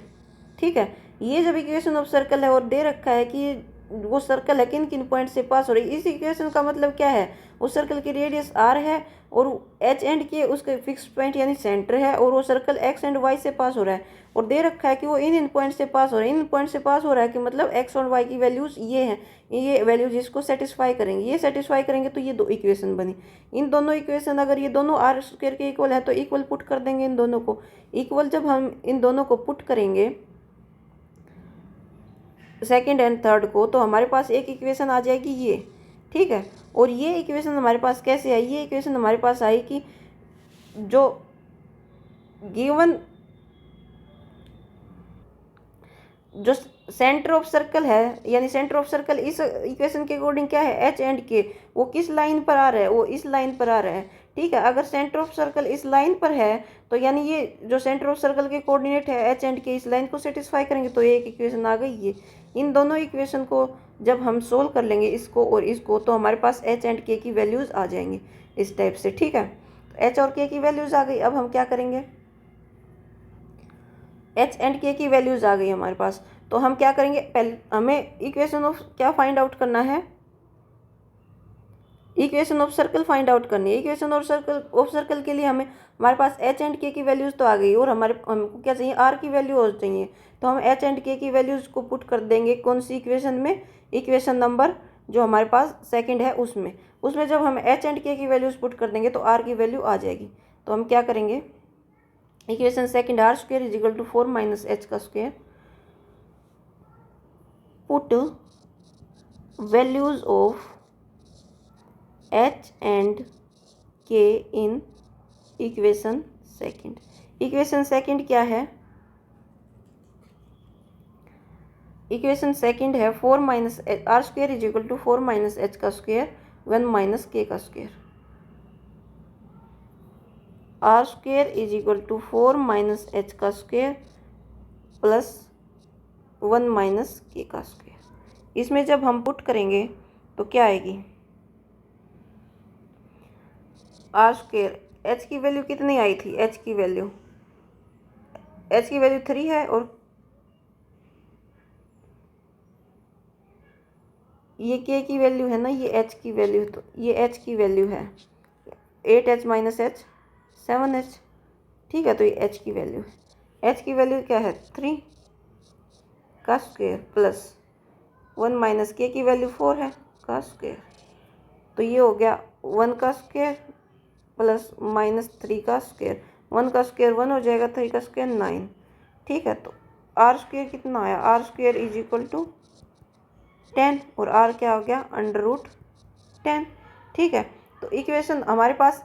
ठीक है, ये जब इक्वेशन ऑफ सर्कल है और दे रखा है कि वो सर्कल है किन किन पॉइंट से पास हो रही है, इस इक्वेशन का मतलब क्या है उस सर्कल की रेडियस r है और h एंड k उसके फिक्स पॉइंट यानी सेंटर है और वो सर्कल x एंड y से पास हो रहा है और दे रखा है कि वो इन पॉइंट से पास हो रहा है, इन पॉइंट से पास हो रहा है कि मतलब x और y की वैल्यूज़ ये हैं, ये वैल्यूज इसको सेटिस्फाई करेंगे, ये सेटिस्फाई करेंगे तो ये दो इक्वेशन बनी। इन दोनों इक्वेशन अगर ये दोनों r स्क्वायर के इक्वल है तो इक्वल पुट कर देंगे इन दोनों को, इक्वल जब हम इन दोनों को पुट करेंगे सेकंड एंड थर्ड को, तो हमारे पास एक इक्वेशन आ जाएगी ये, ठीक है। और ये इक्वेशन हमारे पास कैसे आई, ये इक्वेशन हमारे पास आई कि जो गिवन जो सेंटर ऑफ सर्कल है, यानी सेंटर ऑफ सर्कल इस इक्वेशन के अकॉर्डिंग क्या है, एच एंड के, वो किस लाइन पर आ रहा है, वो इस लाइन पर आ रहा है, ठीक है। अगर सेंटर ऑफ सर्कल इस लाइन पर है तो यानी ये जो सेंटर ऑफ सर्कल के कोऑर्डिनेट है एच एंड के, इस लाइन को सेटिस्फाई करेंगे, तो एक इक्वेशन आ गई ये। इन दोनों इक्वेशन को जब हम सोल्व कर लेंगे, इसको और इसको, तो हमारे पास एच एंड के की वैल्यूज़ आ जाएंगी इस टाइप से, ठीक है। तो एच और के की वैल्यूज़ आ गई। अब हम क्या करेंगे, एच एंड के की वैल्यूज़ आ गई हमारे पास, तो हम क्या करेंगे, पहले हमें इक्वेशन ऑफ क्या फाइंड आउट करना है, equation of circle find out करनी है। इक्वेशन ऑफ सर्कल के लिए हमारे पास एच एंड के की वैल्यूज़ तो आ गई, और हमको क्या चाहिए, आर की वैल्यू हो चाहिए। तो हम एच एंड के की वैल्यूज़ को पुट कर देंगे कौन सी इक्वेशन में, इक्वेशन नंबर जो हमारे पास सेकंड है उसमें जब हम एच एंड के की वैल्यूज़ पुट कर देंगे तो आर की वैल्यू आ जाएगी। तो हम क्या करेंगे, equation second are square is equal to 4 minus H का square, put values of H and K in equation second. Equation second क्या है, इक्वेशन सेकंड है 4 minus R square is equal to 4 minus H का स्क्वायर 1 माइनस के का square. Are square is equal to 4 minus H का स्क्वायर प्लस 1 माइनस के का स्क्वायर। इसमें जब हम पुट करेंगे तो क्या आएगी, आर स्क्वायर, एच की वैल्यू कितनी आई थी, एच की वैल्यू 3 है, और ये के की वैल्यू है ना, ये एच की वैल्यू, तो ये एच की वैल्यू है 8h माइनस एच 7h, ठीक है। तो ये एच की वैल्यू है, एच की वैल्यू क्या है 3 का स्क्वायर प्लस 1 माइनस के की वैल्यू 4 है का स्क्वायर। तो ये हो गया 1 का स्क्वायर प्लस माइनस 3 का स्क्वायर, 1 का स्क्वायर 1 हो जाएगा, 3 का स्क्वायर 9, ठीक है। तो आर स्क्वायर कितना आया, r square is equal to 10, और आर क्या हो गया, √10, ठीक है। तो इक्वेशन हमारे पास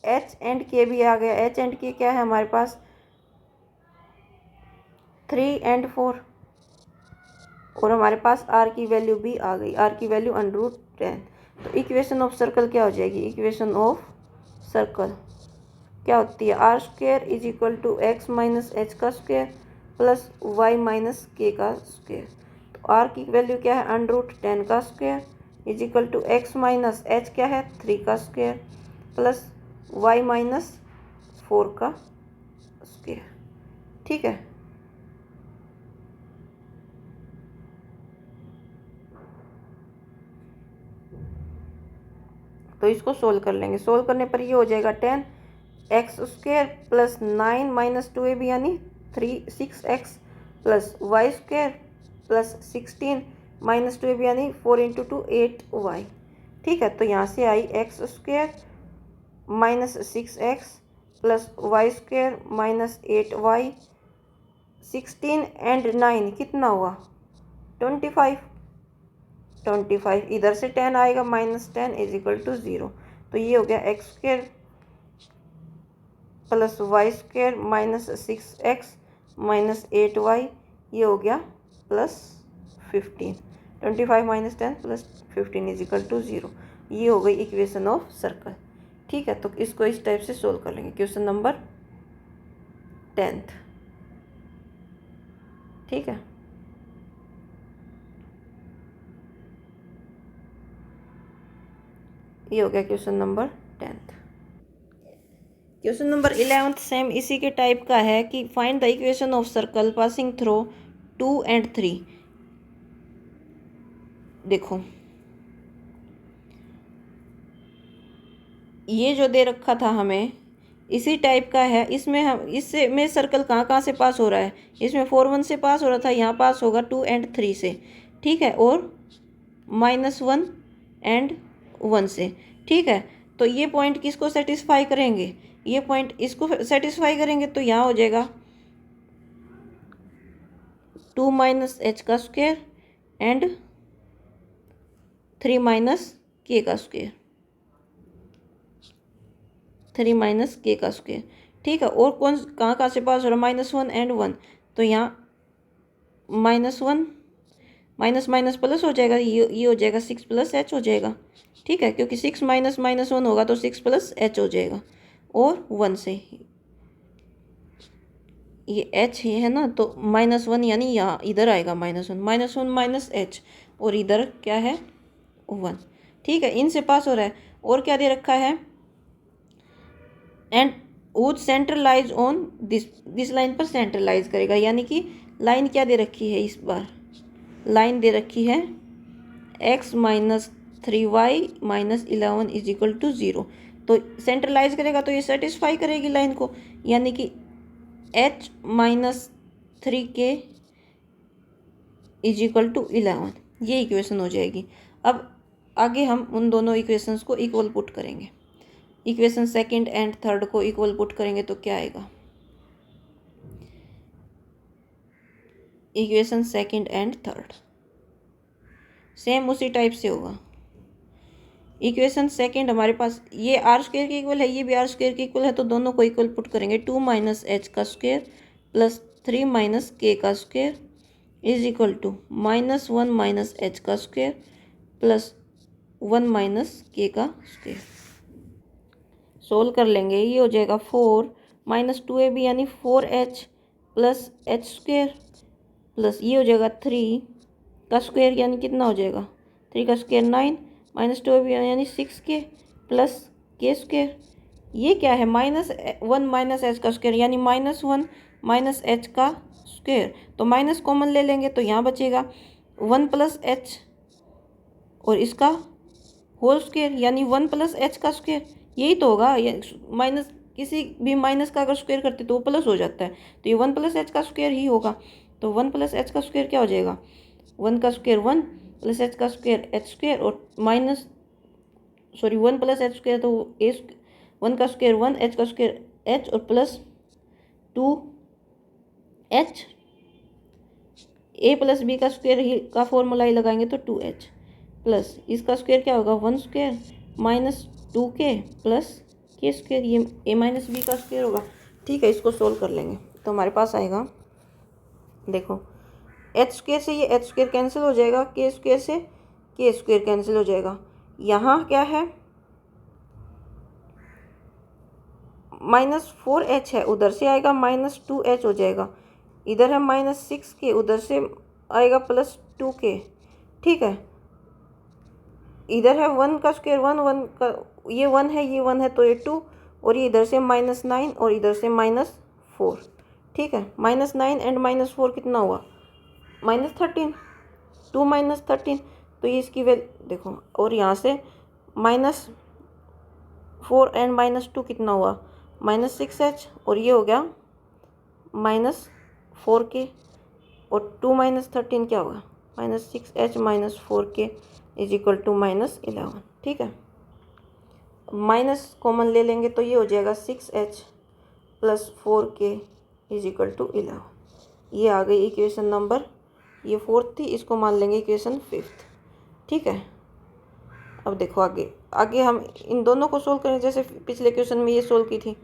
एच एंड के भी आ गया। एच एंड के क्या है हमारे पास, 3 और 4, और हमारे पास आर की वैल्यू भी आ गई, आर की वैल्यू √10। तो इक्वेशन ऑफ सर्कल क्या हो जाएगी, इक्वेशन ऑफ सर्कल क्या होती है, r square is equal to x minus H का स्क्वायर प्लस वाई माइनस के का स्क्वायर। तो आर की वैल्यू क्या है, √10 का square is equal to x minus h क्या है 3 का स्क्वायर प्लस वाई माइनस 4 का स्क्वायर, ठीक है। तो इसको सोल्व कर लेंगे, सोल्व करने पर ये हो जाएगा 10x square plus 9 minus 2ab यानी 6x plus Y square plus 16 minus 2ab यानी 4 × 2 8y, ठीक है। तो यहाँ से आई x square minus 6x plus Y square minus 8y, 16 और 9 कितना हुआ 25, इधर से 10 आएगा -10 इज इक्वल टू 0। तो ये हो गया x square plus Y square minus 6x minus 8y, ये हो गया plus 15। 25 - 10 plus 15 is equal to 0। ये हो गई इक्वेशन ऑफ सर्कल, ठीक है। तो इसको इस टाइप से सोल्व कर लेंगे, क्वेश्चन नंबर 10th, ठीक है। ये हो गया question number 10th। Question number 11th same इसी के टाइप का है कि find the equation of circle passing through 2 और 3। देखो ये जो दे रखा था हमें इसी टाइप का है, इसमें हम इससे में सर्कल कहाँ कहाँ से पास हो रहा है, इसमें 4 1 से पास हो रहा था, यहाँ पास होगा 2 और 3 से, ठीक है, और -1 और 1 से, ठीक है। तो ये पॉइंट किसको सेटिस्फाई करेंगे, ये पॉइंट इसको सेटिस्फाई करेंगे। तो यहाँ हो जाएगा 2 - h का स्क्वायर एंड 3 माइनस के का स्क्वायर, 3 माइनस के का स्क्वायर। ठीक है, और कौन कहाँ से पास हो रहा है, -1 एंड 1, तो यहाँ -1 माइनस माइनस प्लस हो जाएगा, ये हो जाएगा 6 + h हो जाएगा। ठीक है, क्योंकि 6 माइनस -1 होगा तो 6 + h हो जाएगा, और 1 से ये h है ना, तो -1 यानी यहाँ इधर आएगा -1 -h, और इधर क्या है 1। ठीक है, इनसे पास हो रहा है। और क्या दे रखा है, and would centralise on this line पर सेंट्रलाइज करेगा, यानी कि लाइन क्या दे रखी है, इस बार लाइन दे रखी है x - 3y - 11 = 0। तो सेंट्रलाइज करेगा तो ये सेटिस्फाई करेगी लाइन को, यानी कि h - 3k = 11, ये इक्वेशन हो जाएगी। अब आगे हम उन दोनों इक्वेशंस को इक्वल पुट करेंगे। इक्वेशन सेकंड एंड थर्ड को इक्वल पुट करेंगे तो क्या आएगा, equation second and third same उसी टाइप से होगा। इक्वेशन सेकंड हमारे पास ये r² के इक्वल है, ये भी r² के इक्वल है, तो दोनों को इक्वल पुट करेंगे। 2 - h का स्क्वायर प्लस 3 - k का square is equal to -1 - h का स्क्वायर प्लस 1 - k का स्क्वायर। सोल्व कर लेंगे, ये हो जाएगा 4 - 2ab यानी 4h प्लस h² प्लस ये हो जाएगा 3 का स्क्वायर यानी कितना हो जाएगा, 3 का स्क्वायर 9 -2ab यानी 6k प्लस k²। ये क्या है, -1 - h का स्क्वायर यानी -1 - h का स्क्वायर, तो माइनस कॉमन ले लेंगे तो यहाँ बचेगा 1 + h और इसका होल स्क्वायर यानी 1 + h का स्क्वायर। यही तो होगा, माइनस किसी भी माइनस का अगर स्क्वायर करते तो वो प्लस हो जाता है, तो ये 1 + h का स्क्वायर ही होगा। तो 1 + h का स्क्वायर क्या हो जाएगा, 1 का स्क्वायर 1 + h का स्क्वायर h² और -1 + h स्क्वायर तो 1 का स्क्वायर 1 h का स्क्वायर h और प्लस 2h, a + b का स्क्वायर ही का फॉर्मूला ही लगाएंगे तो 2h प्लस इसका स्क्वायर क्या होगा 1² - 2k प्लस k², ये a - b का स्क्वायर होगा। ठीक है, इसको सोल्व कर लेंगे तो हमारे पास आएगा, देखो h² से ये h² कैंसिल हो जाएगा, k² से k² कैंसिल हो जाएगा। यहाँ क्या है -4h है, उधर से आएगा -2h हो जाएगा, इधर है -6k, उधर से आएगा +2k। ठीक है, इधर है 1 का स्क्वायर 1 का, ये 1 है, ये 1 है तो ये 2, और ये इधर से -9 और इधर से -4। ठीक है, -9 एंड -4 कितना हुआ, -13, 2 - 13, तो ये इसकी वैल्यू देखो, और यहाँ से -4 एंड -2 कितना हुआ, -6h, और ये हो गया -4k, और 2 - 13 क्या होगा, -6h - 4k = -11। ठीक है, माइनस कॉमन ले लेंगे तो ये हो जाएगा 6h + 4k = 11। ये आ गई इक्वेशन नंबर, ये 4th थी, इसको मान लेंगे इक्वेशन 5th। ठीक है, अब देखो आगे हम इन दोनों को सोल्व करें, जैसे पिछले क्वेश्चन में ये सोल्व की थी,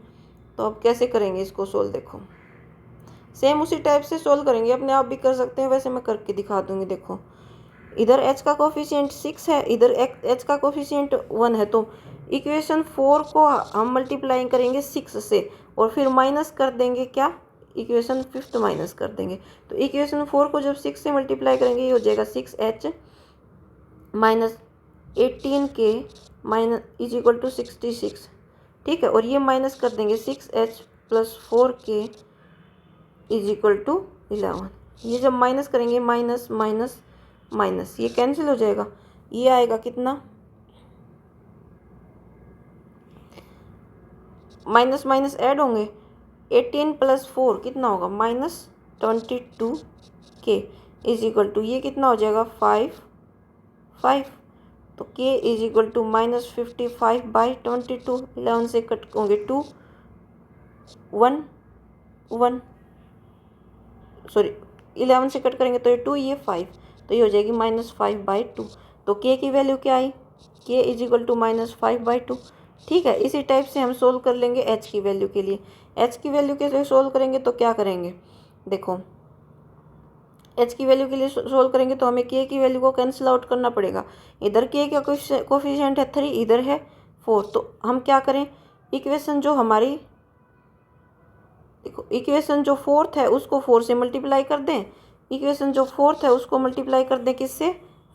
तो अब कैसे करेंगे इसको सोल्व, देखो सेम उसी टाइप से सोल्व करेंगे, अपने आप भी कर सकते हैं, वैसे मैं करके दिखा दूंगी। देखो इधर h का कोफिशिएंट 6 है, इधर h का कोफिशिएंट 1 है, तो इक्वेशन 4 को हम मल्टीप्लाई करेंगे 6 से और फिर माइनस कर देंगे क्या, इक्वेशन 5th माइनस कर देंगे। तो इक्वेशन 4 को जब 6 से मल्टीप्लाई करेंगे ये हो जाएगा 6h - 18k = 66। ठीक है, और ये माइनस कर देंगे 6h + 4k = 11। ये जब माइनस करेंगे माइनस माइनस माइनस ये कैंसिल हो जाएगा, ये आएगा कितना, माइनस माइनस ऐड होंगे, 18 + 4 कितना होगा, -22k = ये कितना हो जाएगा 5, तो k = -55/22। 11 से कट होंगे 2, 1 1 सॉरी 11 से कट करेंगे तो ये 2, ये 5, तो ये हो जाएगी -5/2। तो के की वैल्यू क्या आई, के इज इक्वल टू -5/2। ठीक है, इसी टाइप से हम सोल्व कर लेंगे एच की वैल्यू के लिए। एच की वैल्यू के लिए सोल्व करेंगे तो क्या करेंगे, देखो एच की वैल्यू के लिए सोल्व करेंगे तो हमें के की वैल्यू को कैंसिल आउट करना पड़ेगा। इधर के का कोफिशिएंट है 3, इधर है 4। तो हम क्या करें, इक्वेशन जो हमारी, देखो इक्वेशन जो फोर्थ है उसको 4 से मल्टीप्लाई कर दें, इक्वेशन जो फोर्थ है उसको मल्टीप्लाई कर दें किससे,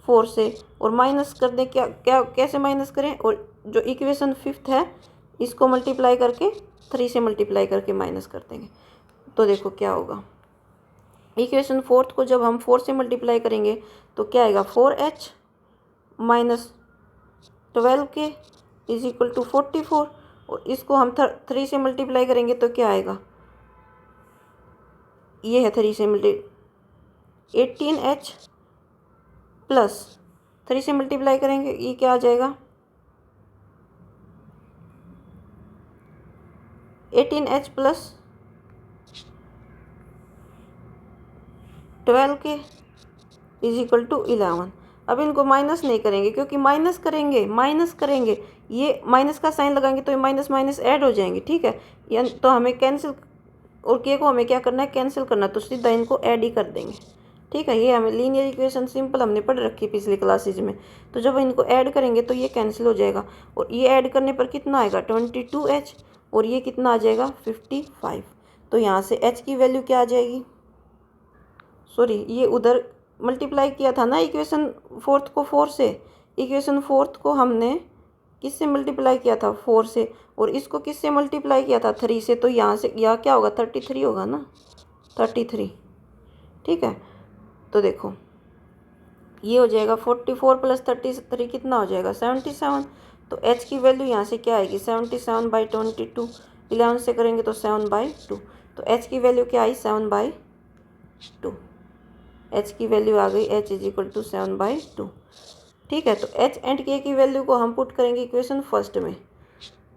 4 से, और माइनस कर दें, क्या क्या कैसे माइनस करें, और जो इक्वेशन फिफ्थ है इसको मल्टीप्लाई करके 3 से मल्टीप्लाई करके माइनस कर देंगे। तो देखो क्या होगा, इक्वेशन फोर्थ को जब हम 4 से मल्टीप्लाई करेंगे तो क्या आएगा, 4h minus 12k is equal to 44, और इसको हम 3 से मल्टीप्लाई करेंगे तो क्या आएगा, ये है 3 से 18h प्लस 3 से मल्टीप्लाई करेंगे ये क्या आ जाएगा, 18h plus 12k is equal to 11। अब इनको माइनस नहीं करेंगे, क्योंकि माइनस करेंगे ये माइनस का साइन लगाएंगे तो ये माइनस माइनस ऐड हो जाएंगे। ठीक है, यानी तो हमें कैंसिल, और के को हमें क्या करना है, कैंसिल करना, तो सीधा इनको ऐड ही कर देंगे। ठीक है, ये हमें लीनियर इक्वेशन सिंपल हमने पढ़ रखी है पिछली क्लासेज में। तो जब इनको ऐड करेंगे तो ये कैंसिल हो जाएगा, और ये ऐड करने पर कितना आएगा 22h, और ये कितना आ जाएगा 55। तो यहाँ से h की वैल्यू क्या आ जाएगी, सॉरी ये उधर मल्टीप्लाई किया था ना इक्वेशन फोर्थ को 4 से, इक्वेशन फोर्थ को हमने किससे मल्टीप्लाई किया था, 4 से, और इसको किससे मल्टीप्लाई किया था 3 से। तो यहाँ से यहाँ क्या होगा 33 होगा ना, 33। ठीक है, तो देखो ये हो जाएगा 44 प्लस 33 कितना हो जाएगा 77। तो h की वैल्यू यहाँ से क्या आएगी 77/22, 11 से करेंगे तो 7/2। तो h की वैल्यू क्या आई 7/2, h की वैल्यू आ गई h इज इक्वल टू 7/2। ठीक है, तो h एंड k की वैल्यू को हम पुट करेंगे इक्वेशन फर्स्ट में,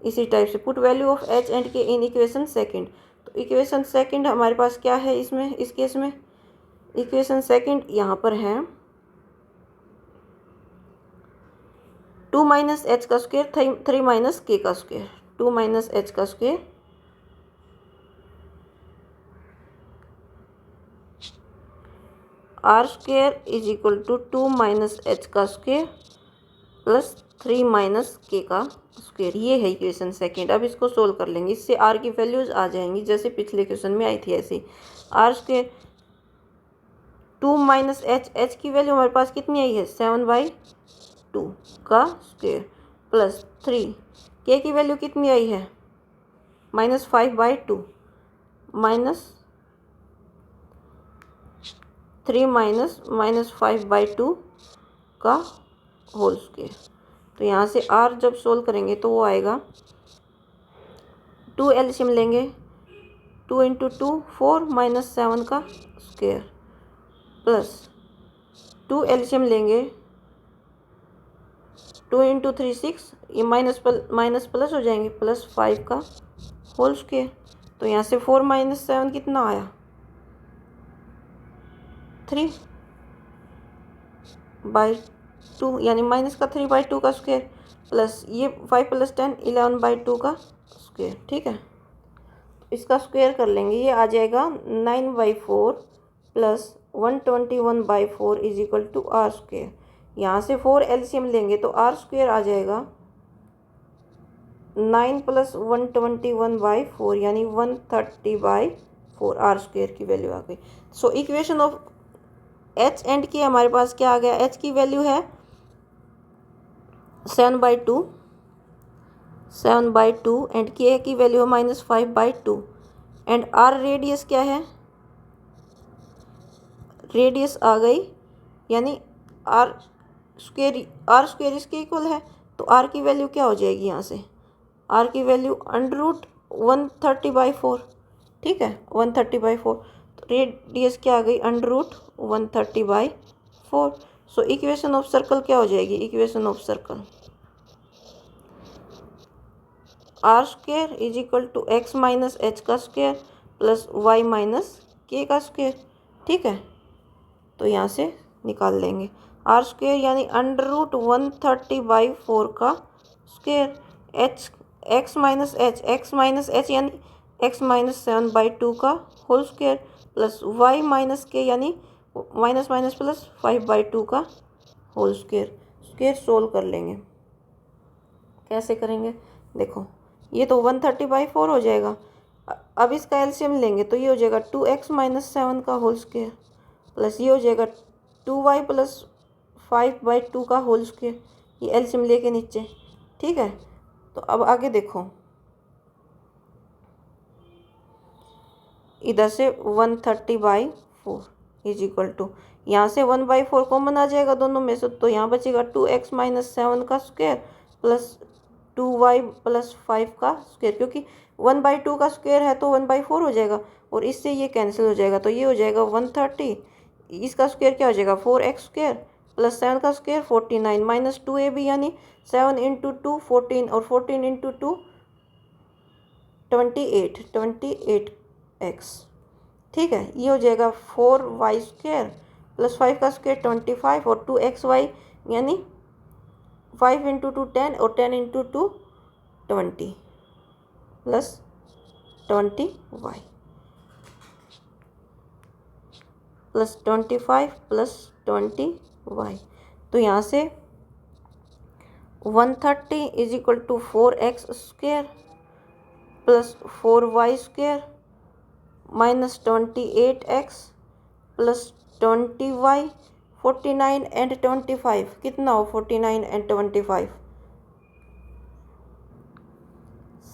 इसी टाइप से put value of h and k in equation second. तो इक्वेशन सेकंड हमारे पास क्या है इसमें, इस केस में इक्वेशन सेकंड यहाँ पर है 2 माइनस एच का स्क्वेयर 3 माइनस के का स्क्वेयर, 2 माइनस एच का square r square is equal to 2 minus H का स्क्वेयर प्लस 3 माइनस के का स्क्वेयर। ये है इक्वेशन सेकंड। अब इसको सोल्व कर लेंगे, इससे आर की वैल्यूज आ जाएंगी जैसे पिछले क्वेश्चन में आई थी ऐसे। R square 2 minus h, h की वैल्यू हमारे पास कितनी आई है 7/2 का स्क्वेयर प्लस 3, के की वैल्यू कितनी आई है -5/2 माइनस 3 माइनस -5/2 का होल स्क्वेयर। तो यहाँ से आर जब सोल्व करेंगे तो वो आएगा 2 एलसीएम लेंगे, 2 × 2 4 माइनस 7 का स्क्वेयर प्लस 2 एलसीएम लेंगे, 2 × 3 6, ये माइनस प्लस हो जाएंगे, प्लस 5 का होल स्क्वेयर। तो यहाँ से 4 माइनस 7 कितना आया 3/2, यानी माइनस का 3/2 का स्क्वेयर प्लस ये 5 + 10 11/2 का स्क्वेयर। ठीक है, इसका स्क्वेयर कर लेंगे, ये आ जाएगा 9/4 plus 121/4 is equal to r square. यहाँ से 4 एलसीएम लेंगे तो आर स्क्वेयर आ जाएगा 9 + 121/4 यानी 130/4, आर स्क्वेयर की वैल्यू आ गई। सो इक्वेशन ऑफ एच एंड के हमारे पास क्या आ गया, एच की वैल्यू है 7/2 एंड के की वैल्यू है -5/2 एंड आर रेडियस क्या है, रेडियस आ गई, यानी आर स्क्वेयर इसके इक्वल है। तो आर की वैल्यू क्या हो जाएगी, यहाँ से आर की वैल्यू √130/4। ठीक है, 130/4। तो रेडियस क्या आ गई √130/4। सो इक्वेशन ऑफ सर्कल क्या हो जाएगी, equation of circle r square is equal to x minus H का स्क्वेयर प्लस y माइनस के का स्क्वेयर। ठीक है, तो यहाँ से निकाल लेंगे। आर स्क्वेयर यानी अंडर रूट 130/4 का square, h x minus h यानी एक्स माइनस 7/2 का whole square, plus Y minus k यानी माइनस माइनस प्लस 5/2 का होल स्क्वेयर। स्क्वेयर सोल्व कर लेंगे। कैसे करेंगे देखो, ये तो 130/4 हो जाएगा। अब इसका एलसीएम लेंगे तो ये हो जाएगा 2x माइनस 7 का होल स्क्वेयर, प्लस ये हो जाएगा 2y प्लस 5/2 का होल स्क्वेयर। ये एलसीएम लेके नीचे, ठीक है। तो अब आगे देखो, इधर से 130/4 इज इक्वल टू, यहाँ से 1/4 कॉमन आ जाएगा दोनों में से, तो यहाँ बचेगा 2x माइनस 7 का स्क्वायर प्लस 2y प्लस 5 का स्क्वायर, क्योंकि 1/2 का स्क्वायर है तो 1/4 हो जाएगा और इससे ये कैंसिल हो जाएगा। तो ये हो जाएगा 130, इसका स्क्वायर क्या हो जाएगा 4x स्क्वायर प्लस 7 का स्क्वायर 49 माइनस 2ab यानी 7 इंटू 2 14 और 14 इंटू 2 28x, ठीक है। ये हो जाएगा 4y स्क्वायर प्लस 5 का स्क्वायर 25 और 2xy यानी 5 इंटू 2 10 और 10 into 2 20 plus 20y plus 25 plus 20y। तो यहाँ से 130 is equal to 4x square plus 4y square minus 28x plus 20y, 49 and 25 कितना हो 49 एंड 25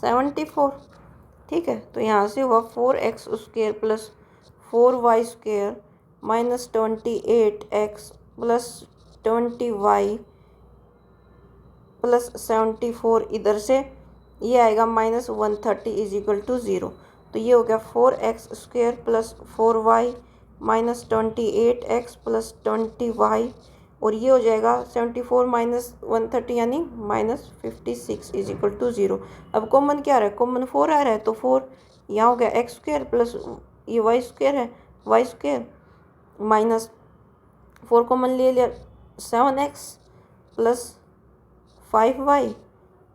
74, ठीक है। तो यहाँ से हुआ 4x square plus 4y square minus 28x plus 20y plus 74, इधर से ये आएगा माइनस 130 इज इक्वल टू 0। तो ये हो गया 4x square plus 4y minus 28x plus 20y और ये हो जाएगा 74 माइनस 130 यानी माइनस 56 इज इक्वल टू 0। अब कॉमन क्या आ रहा है, कॉमन 4 आ रहा है, तो 4 यहाँ हो गया एक्स स्क्वायर प्लस ये वाई स्क्वायर है, वाई स्क्वायर माइनस 4 कॉमन ले लिया 7x plus 5y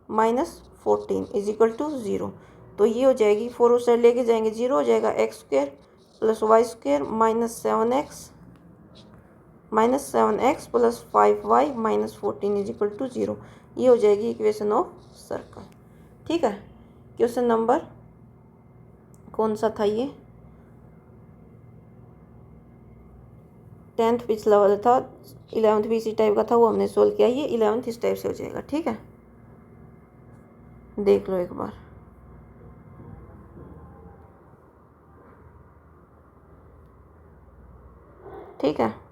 minus 14 is equal to 0। तो ये हो जाएगी 4 उस साइड लेके जाएंगे 0 हो जाएगा x square plus Y square minus 7x plus 5y minus 14 is equal to 0। ये हो जाएगी इक्वेशन ऑफ सर्कल, ठीक है। क्वेश्चन नंबर कौन सा था ये, 10th पिछला वाला था, 11th भी इसी टाइप का था, वो हमने सोल्व किया। ये 11th इस टाइप से हो जाएगा, ठीक है। देख लो एक बार, ठीक है।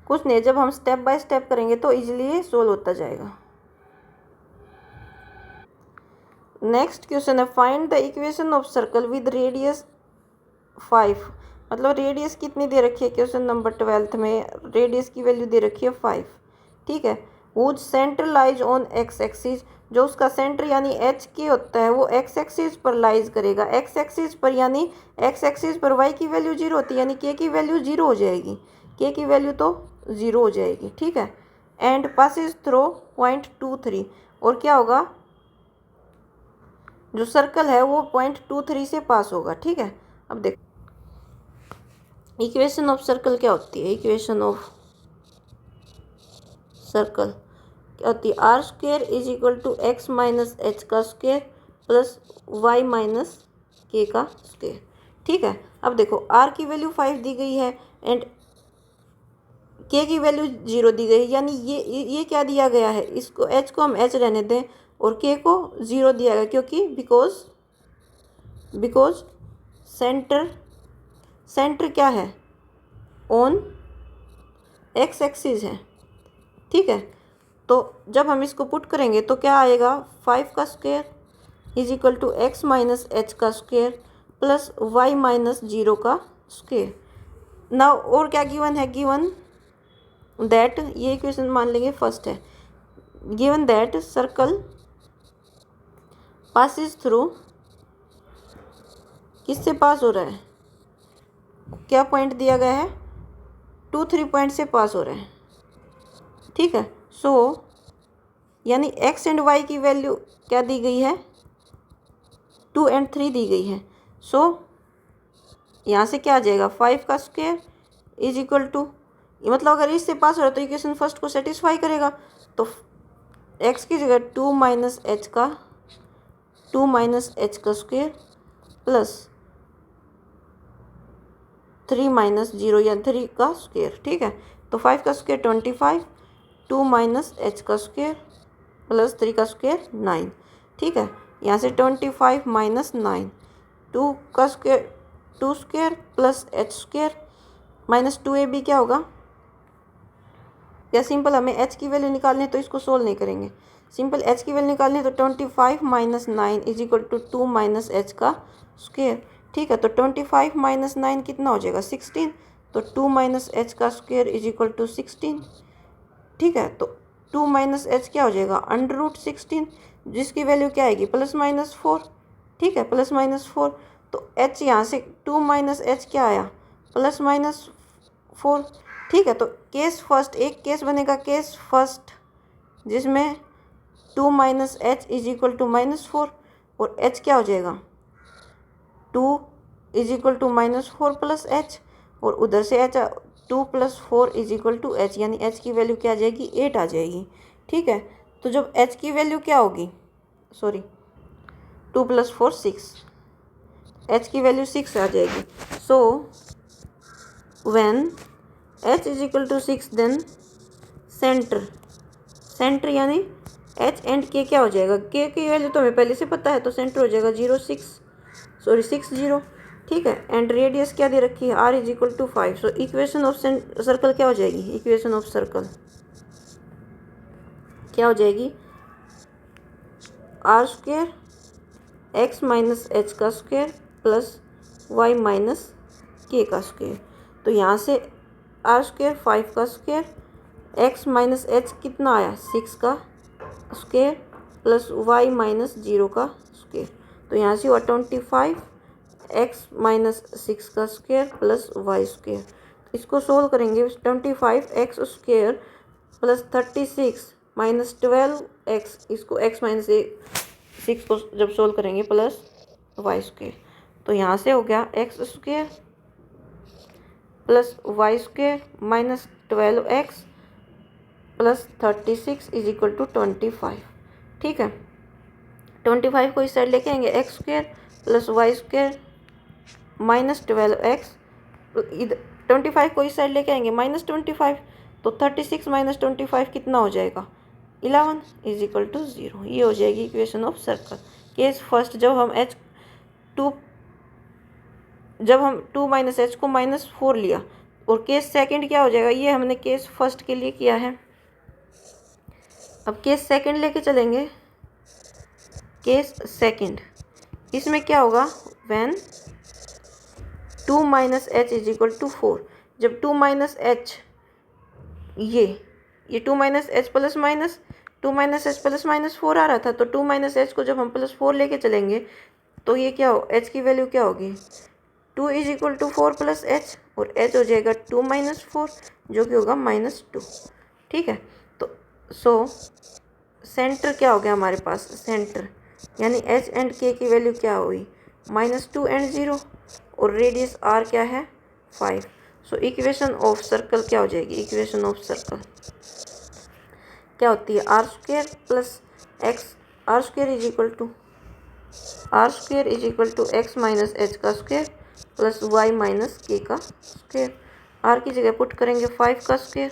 कुछ नहीं, जब हम स्टेप बाय स्टेप करेंगे तो इजीली सोल्व होता जाएगा। नेक्स्ट क्वेश्चन है, find the equation of circle with radius 5। मतलब रेडियस कितनी दे रखी है क्वेश्चन नंबर 12th में, रेडियस की वैल्यू दे रखी है 5, ठीक है। Would centre lies on x axis, जो उसका सेंटर यानी एच के होता है वो एक्स एक्सिस पर लाइज करेगा, एक्स एक्सिस पर यानी एक्स एक्सिस पर वाई की वैल्यू 0 होती है यानी के की वैल्यू 0 हो जाएगी, के की वैल्यू तो 0 हो जाएगी, ठीक है। एंड पासिस थ्रो पॉइंट 2 3, और क्या होगा, जो सर्कल है वो पॉइंट 2 3 से पास होगा, ठीक है। अब देखो इक्वेशन ऑफ सर्कल क्या होती है, इक्वेशन ऑफ सर्कल क्या होती है, r square is equal to x minus H का स्क्वेयर प्लस वाई माइनस के का स्क्वेयर, ठीक है। अब देखो आर की वैल्यू 5 दी गई है एंड के की वैल्यू 0 दी गई, यानी ये क्या दिया गया है, इसको एच को हम एच रहने दें और के को 0 दिया गया, क्योंकि बिकॉज सेंटर क्या है ऑन एक्स एक्सिस है, ठीक है। तो जब हम इसको पुट करेंगे तो क्या आएगा, 5 का square is equal to x minus H का स्क्वायर प्लस वाई माइनस 0 का स्क्वायर। नाउ और क्या गिवन है, गिवन दैट, ये इक्वेशन मान लेंगे फर्स्ट है, given that circle passes through किससे पास हो रहा है, क्या पॉइंट दिया गया है, 2, 3 पॉइंट से पास हो रहे हैं। ठीक है, सो यानी एक्स एंड वाई की वैल्यू क्या दी गई है, 2 और 3 दी गई है। सो यहाँ से क्या आ जाएगा, 5 का स्क्वायर इज इक्वल टू, मतलब अगर इससे पास हो रहा है तो इक्वेशन फर्स्ट को सेटिस्फाई करेगा। तो एक्स की जगह 2 माइनस एच का स्क्वायर प्लस 3 माइनस 0 या 3 का स्क्वायर। ठीक है, तो 5 का स्क्वायर 25, 2 माइनस एच का स्क्वायर प्लस 3 का स्क्वायर 9। ठीक है, यहाँ से 25 माइनस 9, 2 का square 2 square plus h square minus 2ab क्या होगा, या सिंपल हमें h की वैल्यू निकालनी है तो इसको सोल्व नहीं करेंगे, सिंपल h की वैल्यू निकालनी है तो 25 minus 9 is equal to 2 minus H का स्क्वायर। ठीक है, तो 25 माइनस 9 कितना हो जाएगा, 16, तो 2 माइनस एच का स्क्वायर इज इक्वल टू 16। ठीक है, तो 2 माइनस एच क्या हो जाएगा, √16, जिसकी वैल्यू क्या आएगी, +-4। ठीक है, +-4, तो h यहाँ से 2 माइनस एच क्या आया, +-4। ठीक है, तो केस फर्स्ट, एक केस बनेगा केस फर्स्ट जिसमें 2 minus h is equal to -4 और h क्या हो जाएगा, 2 is equal to -4 plus h, और उधर से h 2 + 4 is equal to h, यानी h की वैल्यू क्या आ जाएगी, 8 आ जाएगी। ठीक है, तो जब h की वैल्यू क्या होगी, सॉरी 2 + 4 6, h की वैल्यू 6 आ जाएगी। So when h is equal to 6 then centre यानी h एंड k क्या हो जाएगा, k की वैल्यू तो हमें पहले से पता है, तो सेंटर हो जाएगा 60। ठीक है, एंड रेडियस क्या दे रखी है, r is equal to 5। So equation of circle क्या हो जाएगी, इक्वेशन ऑफ सर्कल क्या हो जाएगी, r² x माइनस एच का square plus y minus k का स्क्वायर। तो यहाँ से r² 5 का स्क्वायर, x माइनस एच कितना आया, 6 का स्क्वायर प्लस y माइनस 0 का स्क्वायर। तो यहाँ से हुआ 25 x माइनस 6 का स्क्वायर प्लस y स्क्वायर। इसको सोल्व करेंगे, 25 x square plus 36 minus 12x, इसको x माइनस 6 को जब सोल्व करेंगे प्लस y स्क्वायर, तो यहाँ से हो गया x square plus y square minus 12x plus 36 is equal to 25। ठीक है, 25 को इस साइड लेके आएंगे, x square plus Y square minus 12x, 25 को इस साइड लेके आएंगे -25, तो 36 माइनस 25 कितना हो जाएगा, 11 इज इक्वल टू 0। ये हो जाएगी equation of circle. Case first जब हम 2 माइनस एच को -4 लिया, और केस सेकंड क्या हो जाएगा, ये हमने केस फर्स्ट के लिए किया है। अब केस सेकंड लेके चलेंगे, केस सेकंड, इसमें क्या होगा, when 2 minus h is equal to 4, जब 2 माइनस एच ये 2 minus h plus minus 2 minus h plus minus 4 आ रहा था, तो 2 माइनस एच को जब हम +4 लेके चलेंगे तो ये क्या हो, एच की वैल्यू क्या होगी, 2 is equal to 4 plus h, और एच हो जाएगा 2 माइनस 4 जो कि होगा -2। ठीक है, तो सो सेंटर क्या हो गया हमारे पास, सेंटर यानी एच एंड के की वैल्यू क्या हुई, -2 एंड 0, और रेडियस आर क्या है, 5। सो इक्वेशन ऑफ सर्कल क्या हो जाएगी, इक्वेशन ऑफ सर्कल क्या होती है, r² plus x, r² is equal to x minus H का स्क्वायर प्लस y माइनस के का स्क्वायर। r की जगह पुट करेंगे 5 का square,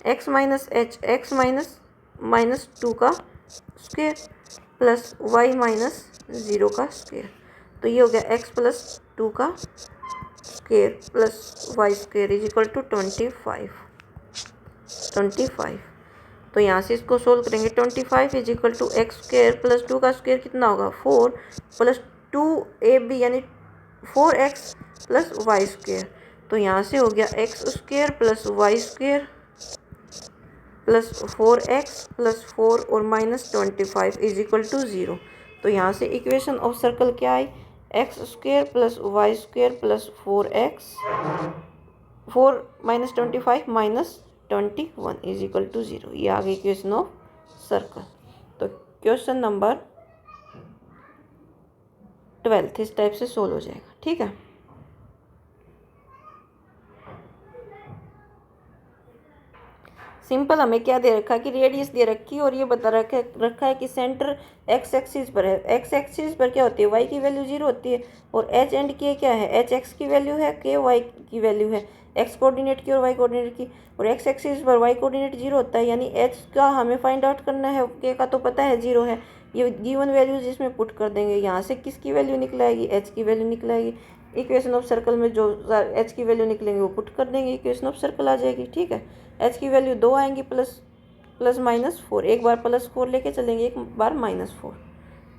x minus H x minus 2 का स्क्वायर प्लस y माइनस 0 का स्क्वायर। तो ये हो गया x प्लस 2 का square plus y square is equal to 25। तो यहाँ से इसको सोल्व करेंगे, 25 is equal to x square plus 2 का स्क्वायर कितना होगा, 4 प्लस 2ab यानी 4x प्लस वाई स्क्वायर। तो यहाँ से हो गया x square plus Y square plus 4x plus 4 और -25 इज इक्वल टू 0। तो यहाँ से इक्वेशन ऑफ सर्कल क्या आई, X square plus Y square plus 4x 4 minus 25 minus 21 is equal to 0। ये आ गई इक्वेशन ऑफ सर्कल। तो क्वेश्चन नंबर 12 इस टाइप से सोल्व हो जाएगा। ठीक है, सिंपल हमें क्या दे रखा है कि रेडियस दे रखी है और ये बता रखा है कि सेंटर एक्स एक्सिस पर है। एक्स एक्सिस पर क्या होती है, वाई की वैल्यू 0 होती है और एच एंड के क्या है, एच एक्स की वैल्यू है, के वाई की वैल्यू है, एक्स कोऑर्डिनेट की और वाई कोऑर्डिनेट की। और एक्स एक्सिस पर वाई कोऑर्डिनेट 0 होता है, यानी एच का हमें फाइंड आउट करना है, के का तो पता है 0 है। ये गिवन वैल्यूज इसमें पुट कर देंगे, यहाँ से किसकी वैल्यू निकल आएगी, एच की वैल्यू निकल आएगी। इक्वेशन ऑफ सर्कल में जो एच की वैल्यू निकलेंगे वो पुट कर देंगे, इक्वेशन ऑफ सर्कल आ जाएगी। ठीक है, एच की वैल्यू 2 आएंगी प्लस माइनस 4, एक बार +4 लेके चलेंगे, एक बार -4।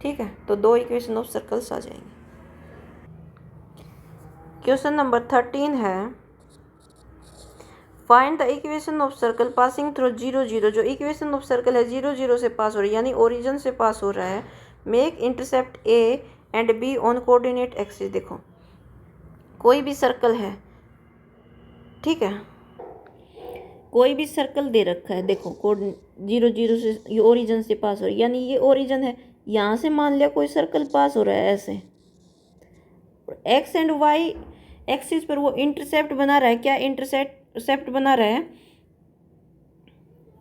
ठीक है, तो 2 इक्वेशन ऑफ सर्कल्स आ जाएंगे। क्वेश्चन नंबर 13 है, find the equation of circle passing through 0 0। जो इक्वेशन ऑफ सर्कल है 0 0 से पास हो रही है, यानी ओरिजिन से पास हो रहा है। Make intercept A and be on coordinate axis. देखो कोई भी सर्कल है, ठीक है, कोई भी सर्कल दे रखा है, देखो कोड 0 0 से ये ओरिजिन से पास हो रही है, यानी ये ओरिजिन है। यहाँ से मान लिया कोई सर्कल पास हो रहा है ऐसे, एक्स एंड वाई एक्सिस पर वो इंटरसेप्ट बना रहा है। क्या इंटरसेप्ट बना रहा है,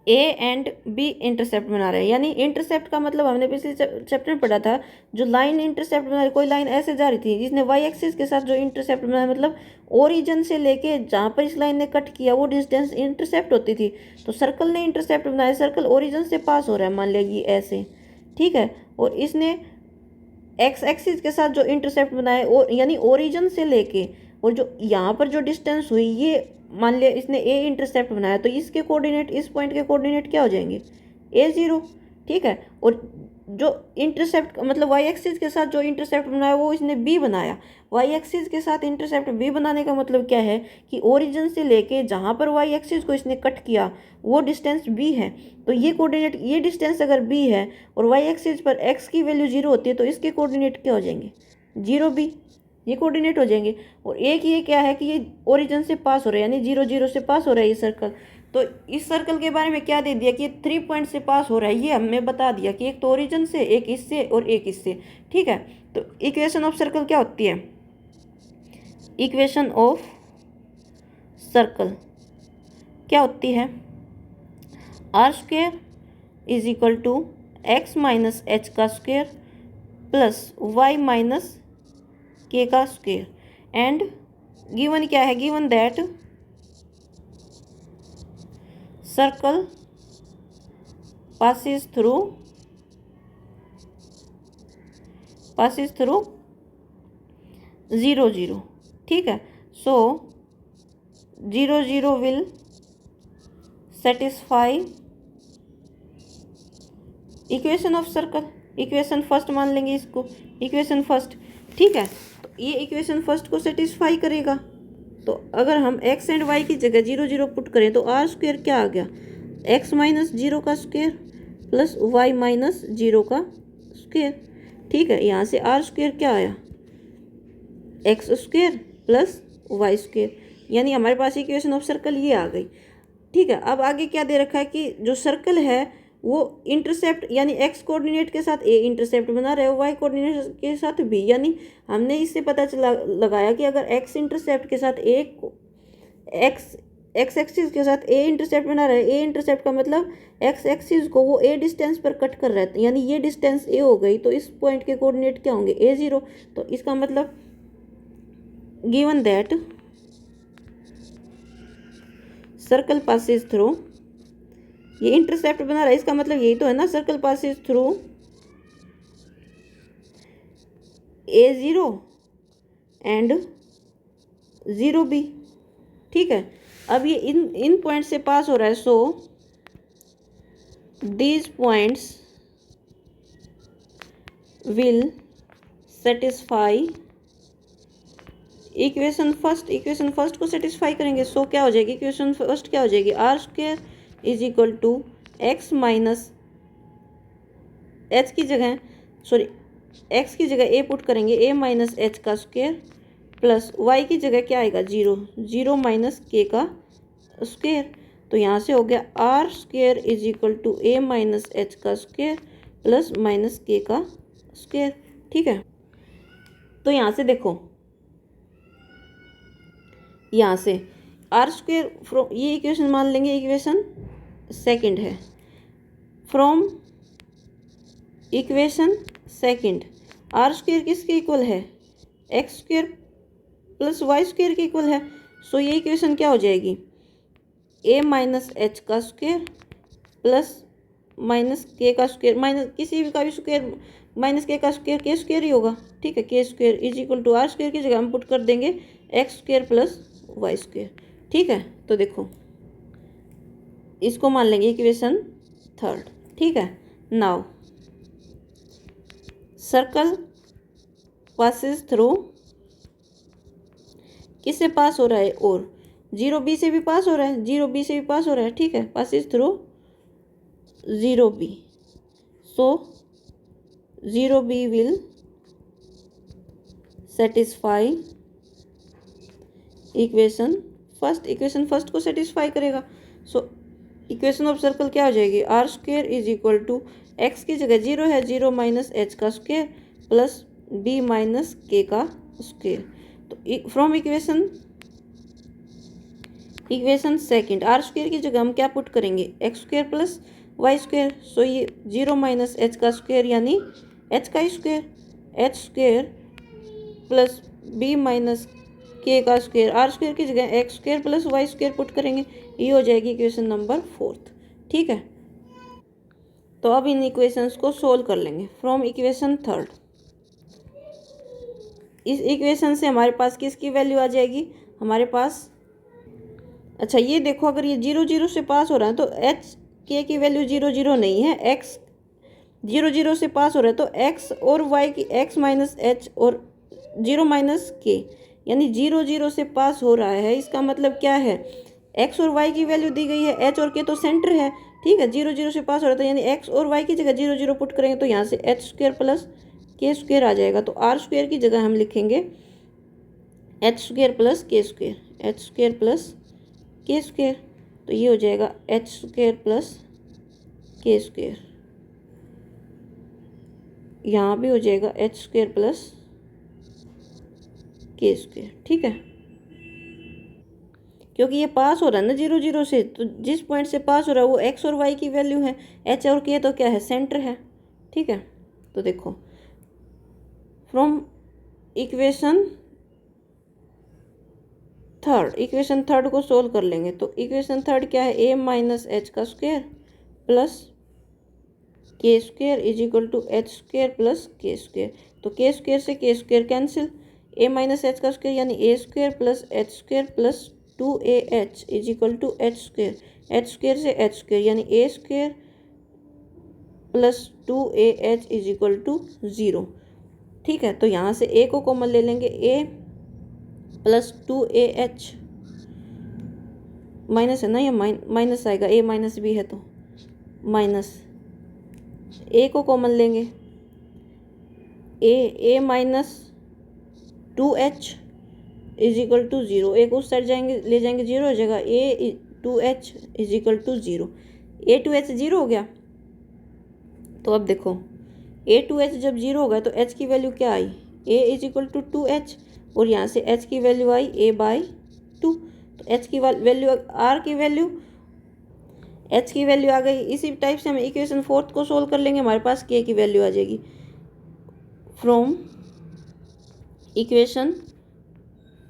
ए एंड बी इंटरसेप्ट बना रहा है। यानी इंटरसेप्ट का मतलब हमने पिछले चैप्टर में पढ़ा था, जो लाइन इंटरसेप्ट बना रही, कोई लाइन ऐसे जा रही थी जिसने वाई एक्सिस के साथ जो इंटरसेप्ट बनाया, मतलब ओरिजिन से लेके जहाँ पर इस लाइन ने कट किया वो डिस्टेंस इंटरसेप्ट होती थी। तो सर्कल ने इंटरसेप्ट बनाया, सर्कल ओरिजिन से पास हो रहा है, मान लिया ये ऐसे, ठीक है, और इसने एक्स एक्सिस के साथ जो इंटरसेप्ट बनाया यानी ओरिजिन से लेके, और जो यहाँ पर जो डिस्टेंस हुई ये मान लिया इसने ए इंटरसेप्ट बनाया, तो इसके कोऑर्डिनेट, इस पॉइंट के कोऑर्डिनेट क्या हो जाएंगे, A0। ठीक है, और जो इंटरसेप्ट मतलब वाई एक्सिस के साथ जो इंटरसेप्ट बनाया वो इसने बी बनाया। वाई एक्सिस के साथ इंटरसेप्ट बी बनाने का मतलब क्या है कि ओरिजिन से लेके जहाँ पर वाई एक्सिस को इसने कट किया वो डिस्टेंस बी है। तो ये कोऑर्डिनेट, ये डिस्टेंस अगर बी है और वाई एक्सिस पर एक्स की वैल्यू 0 होती है, तो इसके कोऑर्डिनेट क्या हो जाएंगे, 0 बी, ये कोऑर्डिनेट हो जाएंगे। और एक ये क्या है कि ये ओरिजिन से पास हो रहा है, यानी 0 0 से पास हो रहा है ये सर्कल। तो इस सर्कल के बारे में क्या दे दिया कि ये 3 पॉइंट से पास हो रहा है, ये हमें बता दिया कि एक तो ओरिजिन से, एक इससे और एक इससे। ठीक है, तो इक्वेशन ऑफ सर्कल क्या होती है, इक्वेशन ऑफ सर्कल क्या होती है, r² is equal to x minus H का स्क्वेयर प्लस y माइनस के का स्क्वेयर। एंड गिवन क्या है, given that circle passes through 0 0। ठीक है, so 0 0 will satisfy equation of circle. Equation first मान लेंगे इसको, इक्वेशन फर्स्ट। ठीक है, तो ये इक्वेशन फर्स्ट को सेटिस्फाई करेगा। तो अगर हम x एंड y की जगह 0 0 पुट करें तो r² क्या आ गया, x माइनस 0 का स्क्वेयर प्लस y माइनस 0 का स्क्वेयर। ठीक है, यहाँ से r² क्या आया, x² प्लस y², यानी हमारे पास इक्वेशन ऑफ सर्कल ये आ गई। ठीक है, अब आगे क्या दे रखा है कि जो सर्कल है वो इंटरसेप्ट यानी एक्स कोऑर्डिनेट के साथ ए इंटरसेप्ट बना रहे हो, वाई कोऑर्डिनेट के साथ बी। यानी हमने इससे पता चला लगाया कि अगर एक्स इंटरसेप्ट के साथ एक्स एक्सिस के साथ ए इंटरसेप्ट बना रहा है, ए इंटरसेप्ट का मतलब एक्स एक्सिस को वो ए डिस्टेंस पर कट कर रहा है, यानी ये डिस्टेंस ए हो गई, तो इस पॉइंट के कोऑर्डिनेट क्या होंगे, A0। तो इसका मतलब given that circle passes through, ये इंटरसेप्ट बना रहा है, इसका मतलब यही तो है ना, circle passes through A0 and 0B। ठीक है, अब ये इन पॉइंट से पास हो रहा है, so these points will satisfy equation first. Equation first को सेटिस्फाई करेंगे, सो क्या हो जाएगी, इक्वेशन फर्स्ट क्या हो जाएगी, r² is equal to x minus H की जगह, सॉरी एक्स की जगह ए पुट करेंगे, ए माइनस एच का स्क्वायर प्लस वाई की जगह क्या आएगा, जीरो, जीरो माइनस के का स्क्वायर। तो यहाँ से हो गया r square is equal to a minus H का स्क्वायर प्लस माइनस के का स्क्वायर। ठीक है, तो यहाँ से देखो, यहाँ से आर स्क्वायर फ्रॉम, ये इक्वेशन मान लेंगे इक्वेशन सेकंड है, from equation second are square किसके इक्वल है, x square plus Y square के इक्वल है। सो ये इक्वेशन क्या हो जाएगी, ए माइनस एच का स्क्वायर प्लस माइनस के का स्क्वायर, माइनस किसी भी का भी स्क्वायर माइनस के का स्क्वायर के स्क्वायर ही होगा। ठीक है, k square is equal to r square की जगह हम पुट कर देंगे x square plus Y square. ठीक है, तो देखो इसको मान लेंगे इक्वेशन थर्ड। ठीक है, नाउ सर्कल पासिस थ्रू, किससे पास हो रहा है, और जीरो बी से भी पास हो रहा है, जीरो बी से भी पास हो रहा है। ठीक है, passes through zero b, so zero b will satisfy equation first, equation first को सेटिस्फाई करेगा। सो इक्वेशन ऑफ सर्कल क्या हो जाएगी, are square is equal to x की जगह जीरो है, जीरो माइनस एच का स्क्वायर प्लस बी माइनस के का स्क्वायर। तो from equation second are square की जगह हम क्या पुट करेंगे, x square plus Y square. So ये जीरो माइनस एच का स्क्वायर यानी एच का square, h square plus b minus के का स्क्वायर, आर स्क्वायर की जगह x square plus Y square put करेंगे, ये हो जाएगी इक्वेशन नंबर फोर्थ। ठीक है, तो अब इन इक्वेशंस को सोल्व कर लेंगे फ्रॉम इक्वेशन थर्ड। इस इक्वेशन से हमारे पास किसकी वैल्यू आ जाएगी, हमारे पास, अच्छा ये देखो, अगर ये जीरो जीरो से पास हो रहा है तो एच के की वैल्यू जीरो जीरो नहीं है, एक्स जीरो जीरो से पास हो रहा है तो एक्स और वाई की, एक्स माइनस एच और जीरो माइनस के, यानी जीरो जीरो से पास हो रहा है। इसका मतलब क्या है, एक्स और वाई की वैल्यू दी गई है, एच और के तो सेंटर है। ठीक है, जीरो जीरो से पास हो रहा था, यानी एक्स और वाई की जगह जीरो जीरो पुट करेंगे तो यहाँ से h square plus k square आ जाएगा। तो आर स्क्वायर की जगह हम लिखेंगे H square plus k square, h square plus k square. तो ये हो जाएगा h square plus k square, यहाँ भी हो जाएगा h square plus k square. ठीक है, क्योंकि ये पास हो रहा है ना जीरो जीरो से, तो जिस पॉइंट से पास हो रहा है वो एक्स और वाई की वैल्यू है, एच और के तो क्या है, सेंटर है। ठीक है, तो देखो from equation third, equation third को सोल्व कर लेंगे। तो इक्वेशन थर्ड क्या है, ए माइनस एच का square plus k square is equal to h square plus k square. तो के स्क्वायर से k square cancel, a minus H का स्क्वायर यानी a square plus h square plus two a h is equal to h square, h square से एच स्क्वायर यानी a square plus two a h is equal to zero. ठीक है, तो यहाँ से ए को कॉमन ले लेंगे, a plus two a h, minus है ना, ये माइनस आएगा, ए माइनस भी है तो माइनस, ए को कॉमन लेंगे, a minus two h is equal to zero, एक उस साइड जाएंगे, ले जाएंगे जीरो हो जाएगा, a two h is equal to zero, a two h zero हो गया। तो अब देखो ए टू एच जब जीरो होगा तो एच की वैल्यू क्या आई, a is equal to two h, और यहाँ से एच की वैल्यू आई ए बाई टू। तो एच की वैल्यू, आर की वैल्यू, एच की वैल्यू आ गई। इसी टाइप से हम इक्वेशन फोर्थ को सोल्व कर लेंगे, हमारे पास के की वैल्यू आ जाएगी। फ्रॉम इक्वेशन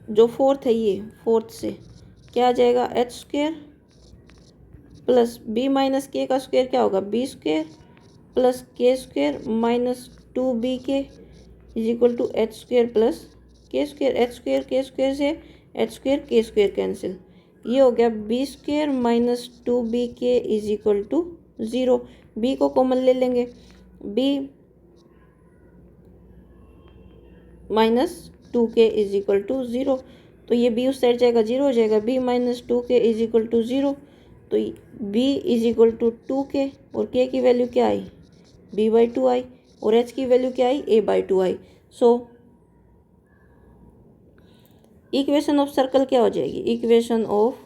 जो फोर्थ है, ये फोर्थ से क्या आ जाएगा, h square plus b minus के का स्क्वायर क्या होगा, b square plus k square minus two b k is equal to h square plus k square, h square k square से h square k square cancel, ये हो गया b square minus two b k is equal to zero. B को कॉमन ले लेंगे, बी माइनस टू के इज इक्वल टू ज़ीरो, तो ये बी उस साइड जाएगा, जीरो हो जाएगा, बी माइनस टू के इज इक्वल टू ज़ीरो। तो B is equal to two K, और के की वैल्यू क्या आई, बी बाई टू आई, और h की वैल्यू क्या आई, a/2 आई। सो इक्वेशन ऑफ सर्कल क्या हो जाएगी, इक्वेशन ऑफ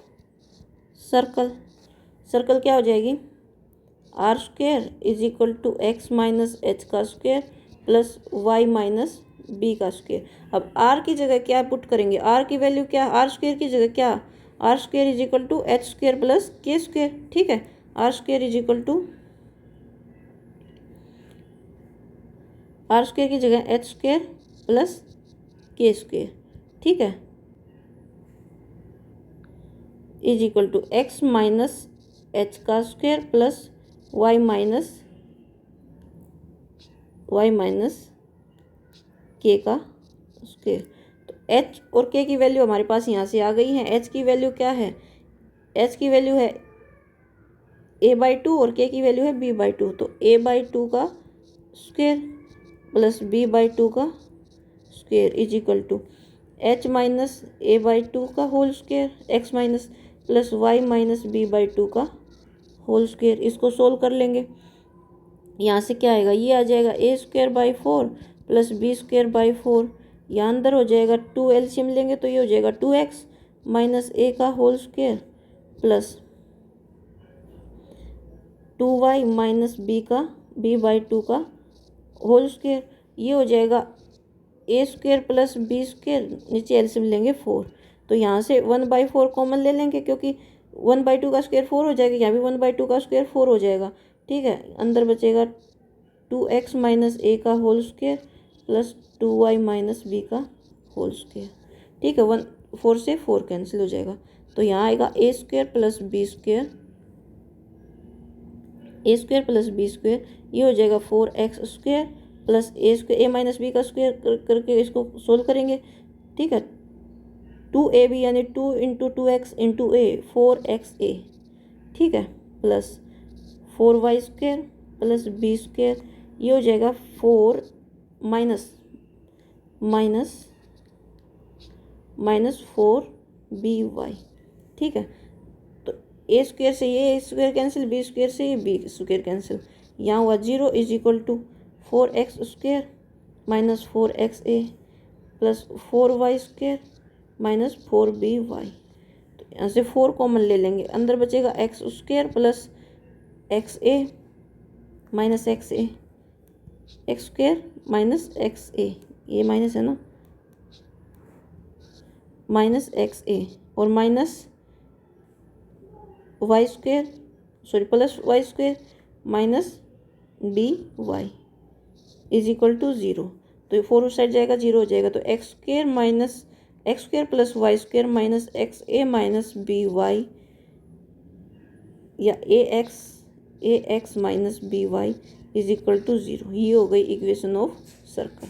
सर्कल क्या हो जाएगी, r² is equal to x minus H का square plus y minus B का स्क्वायर। अब r की जगह क्या पुट करेंगे, r की वैल्यू क्या, r² की जगह क्या, r² is equal to h² plus k²। ठीक है, r² is equal to r² की जगह h² प्लस k²। ठीक है, is equal to x minus H का स्क्वायर प्लस y माइनस के का स्क्वायर। तो h और k की वैल्यू हमारे पास यहाँ से आ गई है। h की वैल्यू क्या है, h की वैल्यू है a/2 और k की वैल्यू है b/2। तो a/2 का स्क्वायर प्लस b/2 का square is equal to h minus a/2 का whole square x minus plus y minus b/2 का होल स्क्वायर। इसको सोल्व कर लेंगे, यहाँ से क्या आएगा, ये आ जाएगा a²/4 प्लस b²/4। यहाँ अंदर हो जाएगा 2 एलसीएम लेंगे तो ये हो जाएगा 2x माइनस a का whole square plus 2y minus b/2 का होल स्क्वायर। ये हो जाएगा a² प्लस b², नीचे एलसीएम लेंगे 4। तो यहाँ से 1/4 कॉमन ले लेंगे क्योंकि 1/2 का स्क्वायर 4 हो जाएगा, यहाँ भी 1/2 का स्क्वायर 4 हो जाएगा। ठीक है, अंदर बचेगा 2x माइनस a का whole square plus 2y minus b का होल स्क्वायर। ठीक है, 4 से 4 कैंसिल हो जाएगा। तो यहाँ आएगा a² प्लस b², ये हो जाएगा 4x² plus a minus b का स्क्वायर करके इसको सोल्व करेंगे। ठीक है, 2ab यानी 2 into 2x into a 4xa। ठीक है, प्लस 4y² प्लस b², ये हो जाएगा 4 माइनस 4by। ठीक है, तो a² से ये a² कैंसिल, b² से ये b² कैंसिल, यहाँ हुआ 0 is equal to 4x² minus 4xa plus 4y² minus 4by। तो यहाँ से 4 कॉमन ले लेंगे, अंदर बचेगा x² plus xa minus xa, x² minus xa, ये माइनस है ना, माइनस xa और minus plus y² minus by is equal to 0। तो 4 उस साइड जाएगा, 0 हो जाएगा। तो x² plus y² minus xa minus by या ax minus by is equal to 0। ये हो गई इक्वेशन ऑफ सर्कल।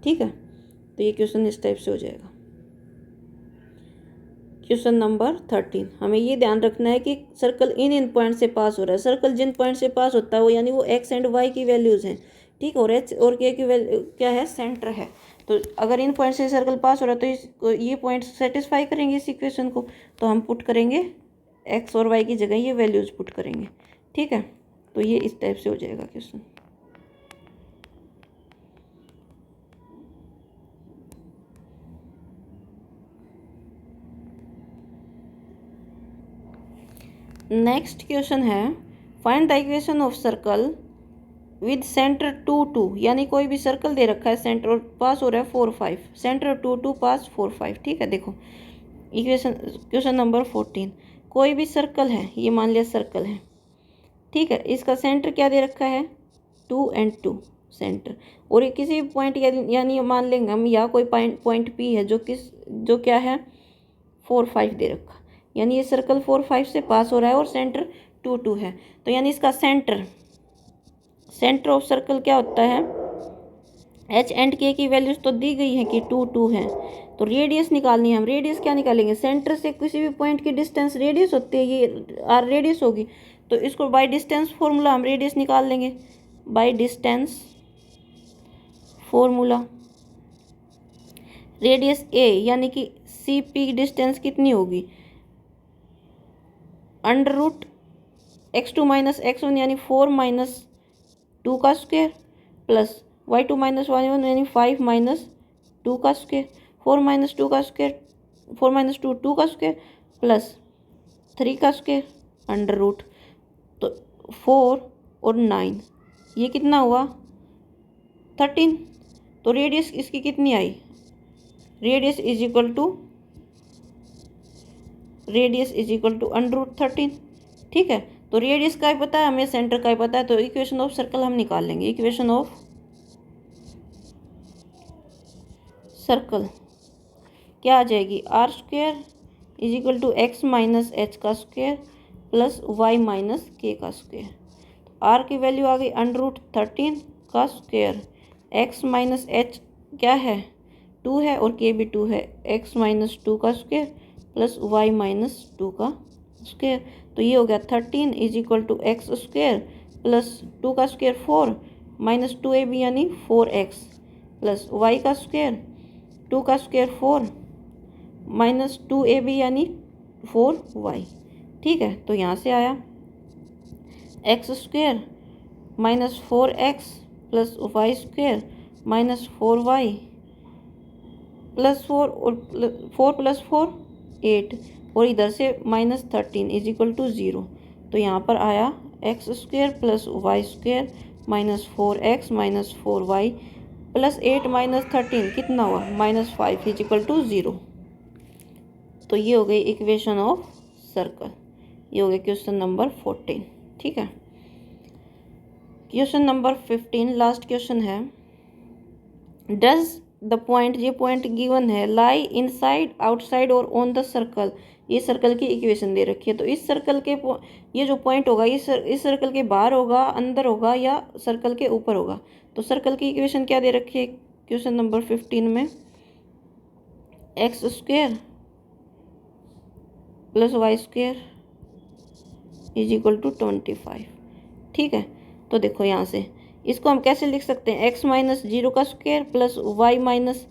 ठीक है, तो ये क्वेश्चन इस टाइप से हो जाएगा। क्वेश्चन नंबर 13, हमें ये ध्यान रखना है कि सर्कल इन पॉइंट से पास हो रहा है। सर्कल जिन पॉइंट से पास होता है वो यानी वो x एंड y की वैल्यूज़ हैं। ठीक, और h और k की वैल्यू क्या है, सेंटर है। तो अगर इन पॉइंट से सर्कल पास हो रहा है तो ये पॉइंट सेटिस्फाई करेंगे इस इक्वेशन को। तो हम पुट करेंगे x और y की जगह ये वैल्यूज़ पुट करेंगे। ठीक है, तो ये इस टाइप से हो जाएगा क्वेश्चन। नेक्स्ट क्वेश्चन है, find the equation of circle with centre 2 2, यानी कोई भी सर्कल दे रखा है, सेंटर और पास हो रहा है 4 5, सेंटर 2 2 पास 4 5। ठीक है, देखो इक्वेशन, क्वेश्चन नंबर 14, कोई भी सर्कल है, ये मान लिया सर्कल है। ठीक है, इसका सेंटर क्या दे रखा है, 2 and 2 सेंटर, और ये किसी भी पॉइंट यानी मान लेंगे हम यहाँ कोई पॉइंट P है जो क्या है 4 5 दे रखा, यानी ये सर्कल 4 5 से पास हो रहा है और सेंटर 2 2 है। तो यानी इसका सेंटर ऑफ सर्कल क्या होता है, h एंड k की वैल्यूज तो दी गई है कि 2 2 है। तो रेडियस निकालनी है, हम रेडियस क्या निकालेंगे, सेंटर से किसी भी पॉइंट की डिस्टेंस रेडियस होती है, ये r रेडियस होगी। तो इसको बाय डिस्टेंस फॉर्मूला हम रेडियस निकाल लेंगे, bye distance formula radius a यानी कि CP की डिस्टेंस कितनी होगी, under root x2 minus x1 यानी 4 माइनस 2 का स्क्वायर प्लस y2 - y1 यानी 5 माइनस 2 का स्क्वायर, 4 माइनस 2 का स्क्वायर, 4 माइनस 2 2 का स्क्वायर प्लस 3 का स्क्वायर अंडर रूट। तो 4 और 9 ये कितना हुआ 13। तो रेडियस इसकी कितनी आई, radius is equal to under root 13। ठीक है, तो रेडियस का ही पता है हमें, सेंटर का ही पता है, तो इक्वेशन ऑफ सर्कल हम निकाल लेंगे। इक्वेशन ऑफ सर्कल क्या आ जाएगी, are square is equal to x minus H का स्क्वायर प्लस वाई माइनस के का स्क्वायर। आर की वैल्यू आ गई अंडर रूट 13 का स्क्वायर, एक्स माइनस एच क्या है 2 है और के भी 2 है, एक्स माइनस 2 का स्क्वायर प्लस वाई माइनस 2 का स्क्वायर। तो ये हो गया 13 is equal to x square plus 2 का स्क्वायर 4 माइनस 2ab यानी 4x प्लस वाई का स्क्वायर 2 का स्क्वायर 4 माइनस 2ab यानी 4y। ठीक है, तो यहाँ से आया x square minus 4x plus Y square minus 4y plus 4 और 4 प्लस 4 8 और इधर से माइनस 13 इज इक्वल टू 0। तो यहाँ पर आया x square plus Y square minus 4x minus 4y plus 8 minus 13 कितना हुआ माइनस 5 इज इक्वल टू 0। तो ये हो गई इक्वेशन ऑफ सर्कल। ये हो गया क्वेश्चन नंबर 14। ठीक है, क्वेश्चन नंबर 15 लास्ट क्वेश्चन है, डज द पॉइंट, ये पॉइंट गिवन है, लाई इनसाइड आउटसाइड और ऑन द सर्कल। ये सर्कल की इक्वेशन दे रखी है, तो इस सर्कल के ये जो पॉइंट होगा इस सर्कल के बाहर होगा, अंदर होगा या सर्कल के ऊपर होगा। तो सर्कल की इक्वेशन क्या दे रखी है क्वेश्चन नंबर 15 में, x square plus Y square is equal to 25। ठीक है, तो देखो यहाँ से इसको हम कैसे लिख सकते हैं, एक्स माइनस 0 का स्क्वायर प्लस वाई माइनस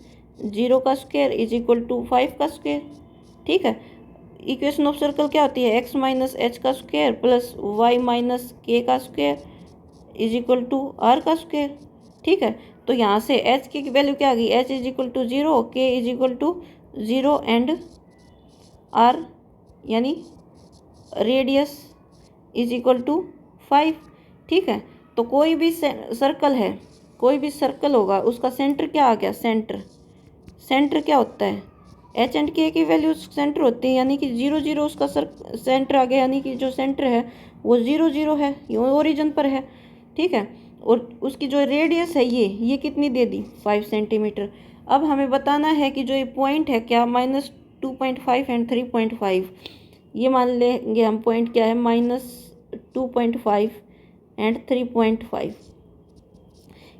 0 का स्क्वायर इज इक्वल टू 5 का स्क्वायर। ठीक है, इक्वेशन ऑफ सर्कल क्या होती है, एक्स माइनस एच का स्क्वायर प्लस वाई माइनस के का square is equal to R का स्क्वायर। ठीक है, तो यहाँ से एच की वैल्यू क्या आ गई, H is equal to 0, K is equal to 0 and R यानी रेडियस इज इक्वल टू 5। ठीक है, तो कोई भी सर्कल है, कोई भी सर्कल होगा उसका सेंटर क्या आ गया, सेंटर क्या होता है, एच एंड के की वैल्यू सेंटर होती है, यानी कि 0 0 उसका सेंटर आ गया, यानी कि जो सेंटर है वो 0 0 है, ये ओरिजिन पर है। ठीक है, और उसकी जो रेडियस है ये कितनी दे दी 5 सेंटीमीटर। अब हमें बताना है कि जो ये पॉइंट है क्या माइनस 2.5 एंड 3.5, ये मान लेंगे हम पॉइंट क्या है माइनस 2.5 एंड 3.5।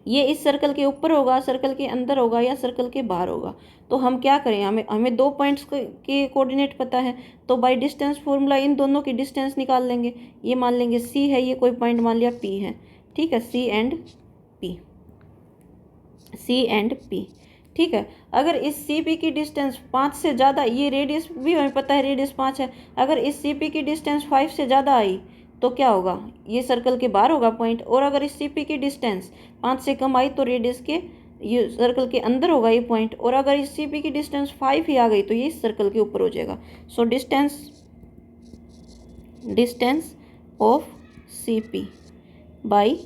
ये इस सर्कल के ऊपर होगा, सर्कल के अंदर होगा या सर्कल के बाहर होगा। तो हम क्या करें, हमें 2 पॉइंट्स के कोऑर्डिनेट पता है, तो बाय डिस्टेंस फॉर्मूला इन दोनों की डिस्टेंस निकाल लेंगे। ये मान लेंगे सी है, ये कोई पॉइंट मान लिया पी है। ठीक है, सी एंड पी। ठीक है, अगर इस सी पी की डिस्टेंस 5 से ज़्यादा, ये रेडियस भी हमें पता है रेडियस 5 है, अगर इस सी पी की डिस्टेंस 5 से ज़्यादा आई तो क्या होगा, ये सर्कल के बाहर होगा पॉइंट। और अगर इस सी पी की डिस्टेंस 5 से कम आई तो रेडियस के ये सर्कल के अंदर होगा ये पॉइंट। और अगर इस सी पी की डिस्टेंस 5 ही आ गई तो ये इस सर्कल के ऊपर हो जाएगा। So distance of C P by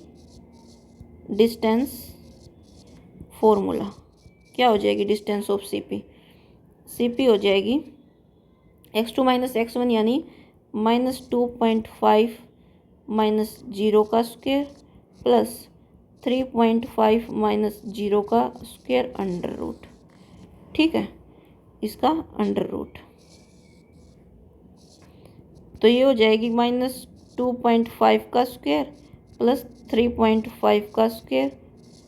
distance formula क्या हो जाएगी, डिस्टेंस ऑफ सी पी हो जाएगी x2 माइनस x1 यानी माइनस 2.5 माइनस 0 का स्क्वायर प्लस 3.5 माइनस 0 का स्क्वायर अंडर रूट। ठीक है, इसका अंडर रूट, तो ये हो जाएगी माइनस 2.5 का स्क्वायर प्लस 3.5 का स्क्वायर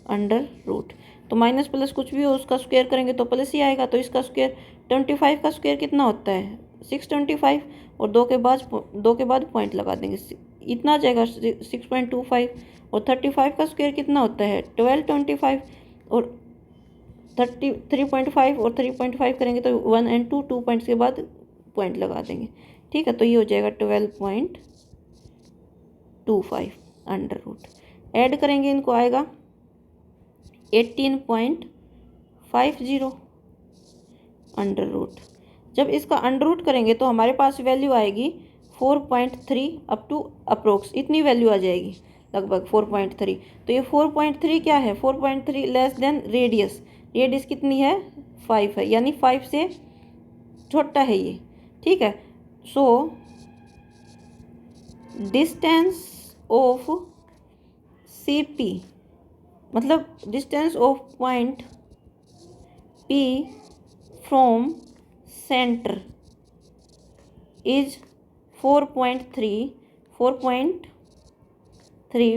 अंडर रूट। तो माइनस प्लस कुछ भी हो उसका स्क्वायर करेंगे तो प्लस ही आएगा। तो इसका स्क्वायर 25 का स्क्वायर कितना होता है 625, और 2 के बाद पॉइंट लगा देंगे, इतना आ जाएगा 6.25। और 35 का स्क्वायर कितना होता है 1225, और 3.5 और 3.5 करेंगे तो 1 एंड 2 पॉइंट्स के बाद पॉइंट लगा देंगे। ठीक है, तो ये हो जाएगा 12.25 अंडर रूट। ऐड करेंगे इनको आएगा 18.50 अंडर रूट। जब इसका अंडर रूट करेंगे तो हमारे पास वैल्यू आएगी 4.3 अप टू अप्रोक्स, इतनी वैल्यू आ जाएगी लगभग 4.3। तो ये 4.3 क्या है, 4.3 लेस देन रेडियस। रेडियस कितनी है, 5 है, यानी 5 से छोटा है ये, ठीक है। सो डिस्टेंस ऑफ CP मतलब distance of point P from centre is 4.3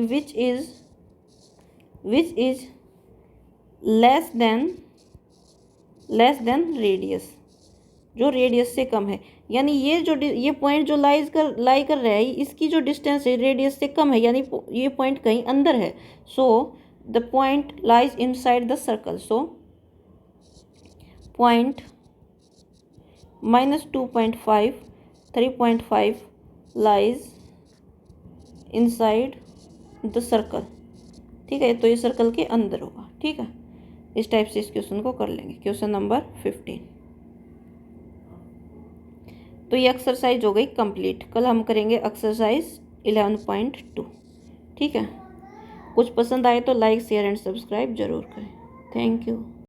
which is less than radius, जो रेडियस से कम है। यानी ये पॉइंट जो लाई कर रहा है, इसकी जो डिस्टेंस है रेडियस से कम है, यानी ये पॉइंट कहीं अंदर है। So the point lies inside the circle. So point -2.5 3.5 lies inside the circle, ठीक है। तो ये सर्कल के अंदर होगा, ठीक है। इस टाइप से इस क्वेश्चन को कर लेंगे। Question number 15। तो ये एक्सरसाइज हो गई कंप्लीट। कल हम करेंगे एक्सरसाइज 11.2, ठीक है। कुछ पसंद आए तो लाइक शेयर एंड सब्सक्राइब जरूर करें। Thank you.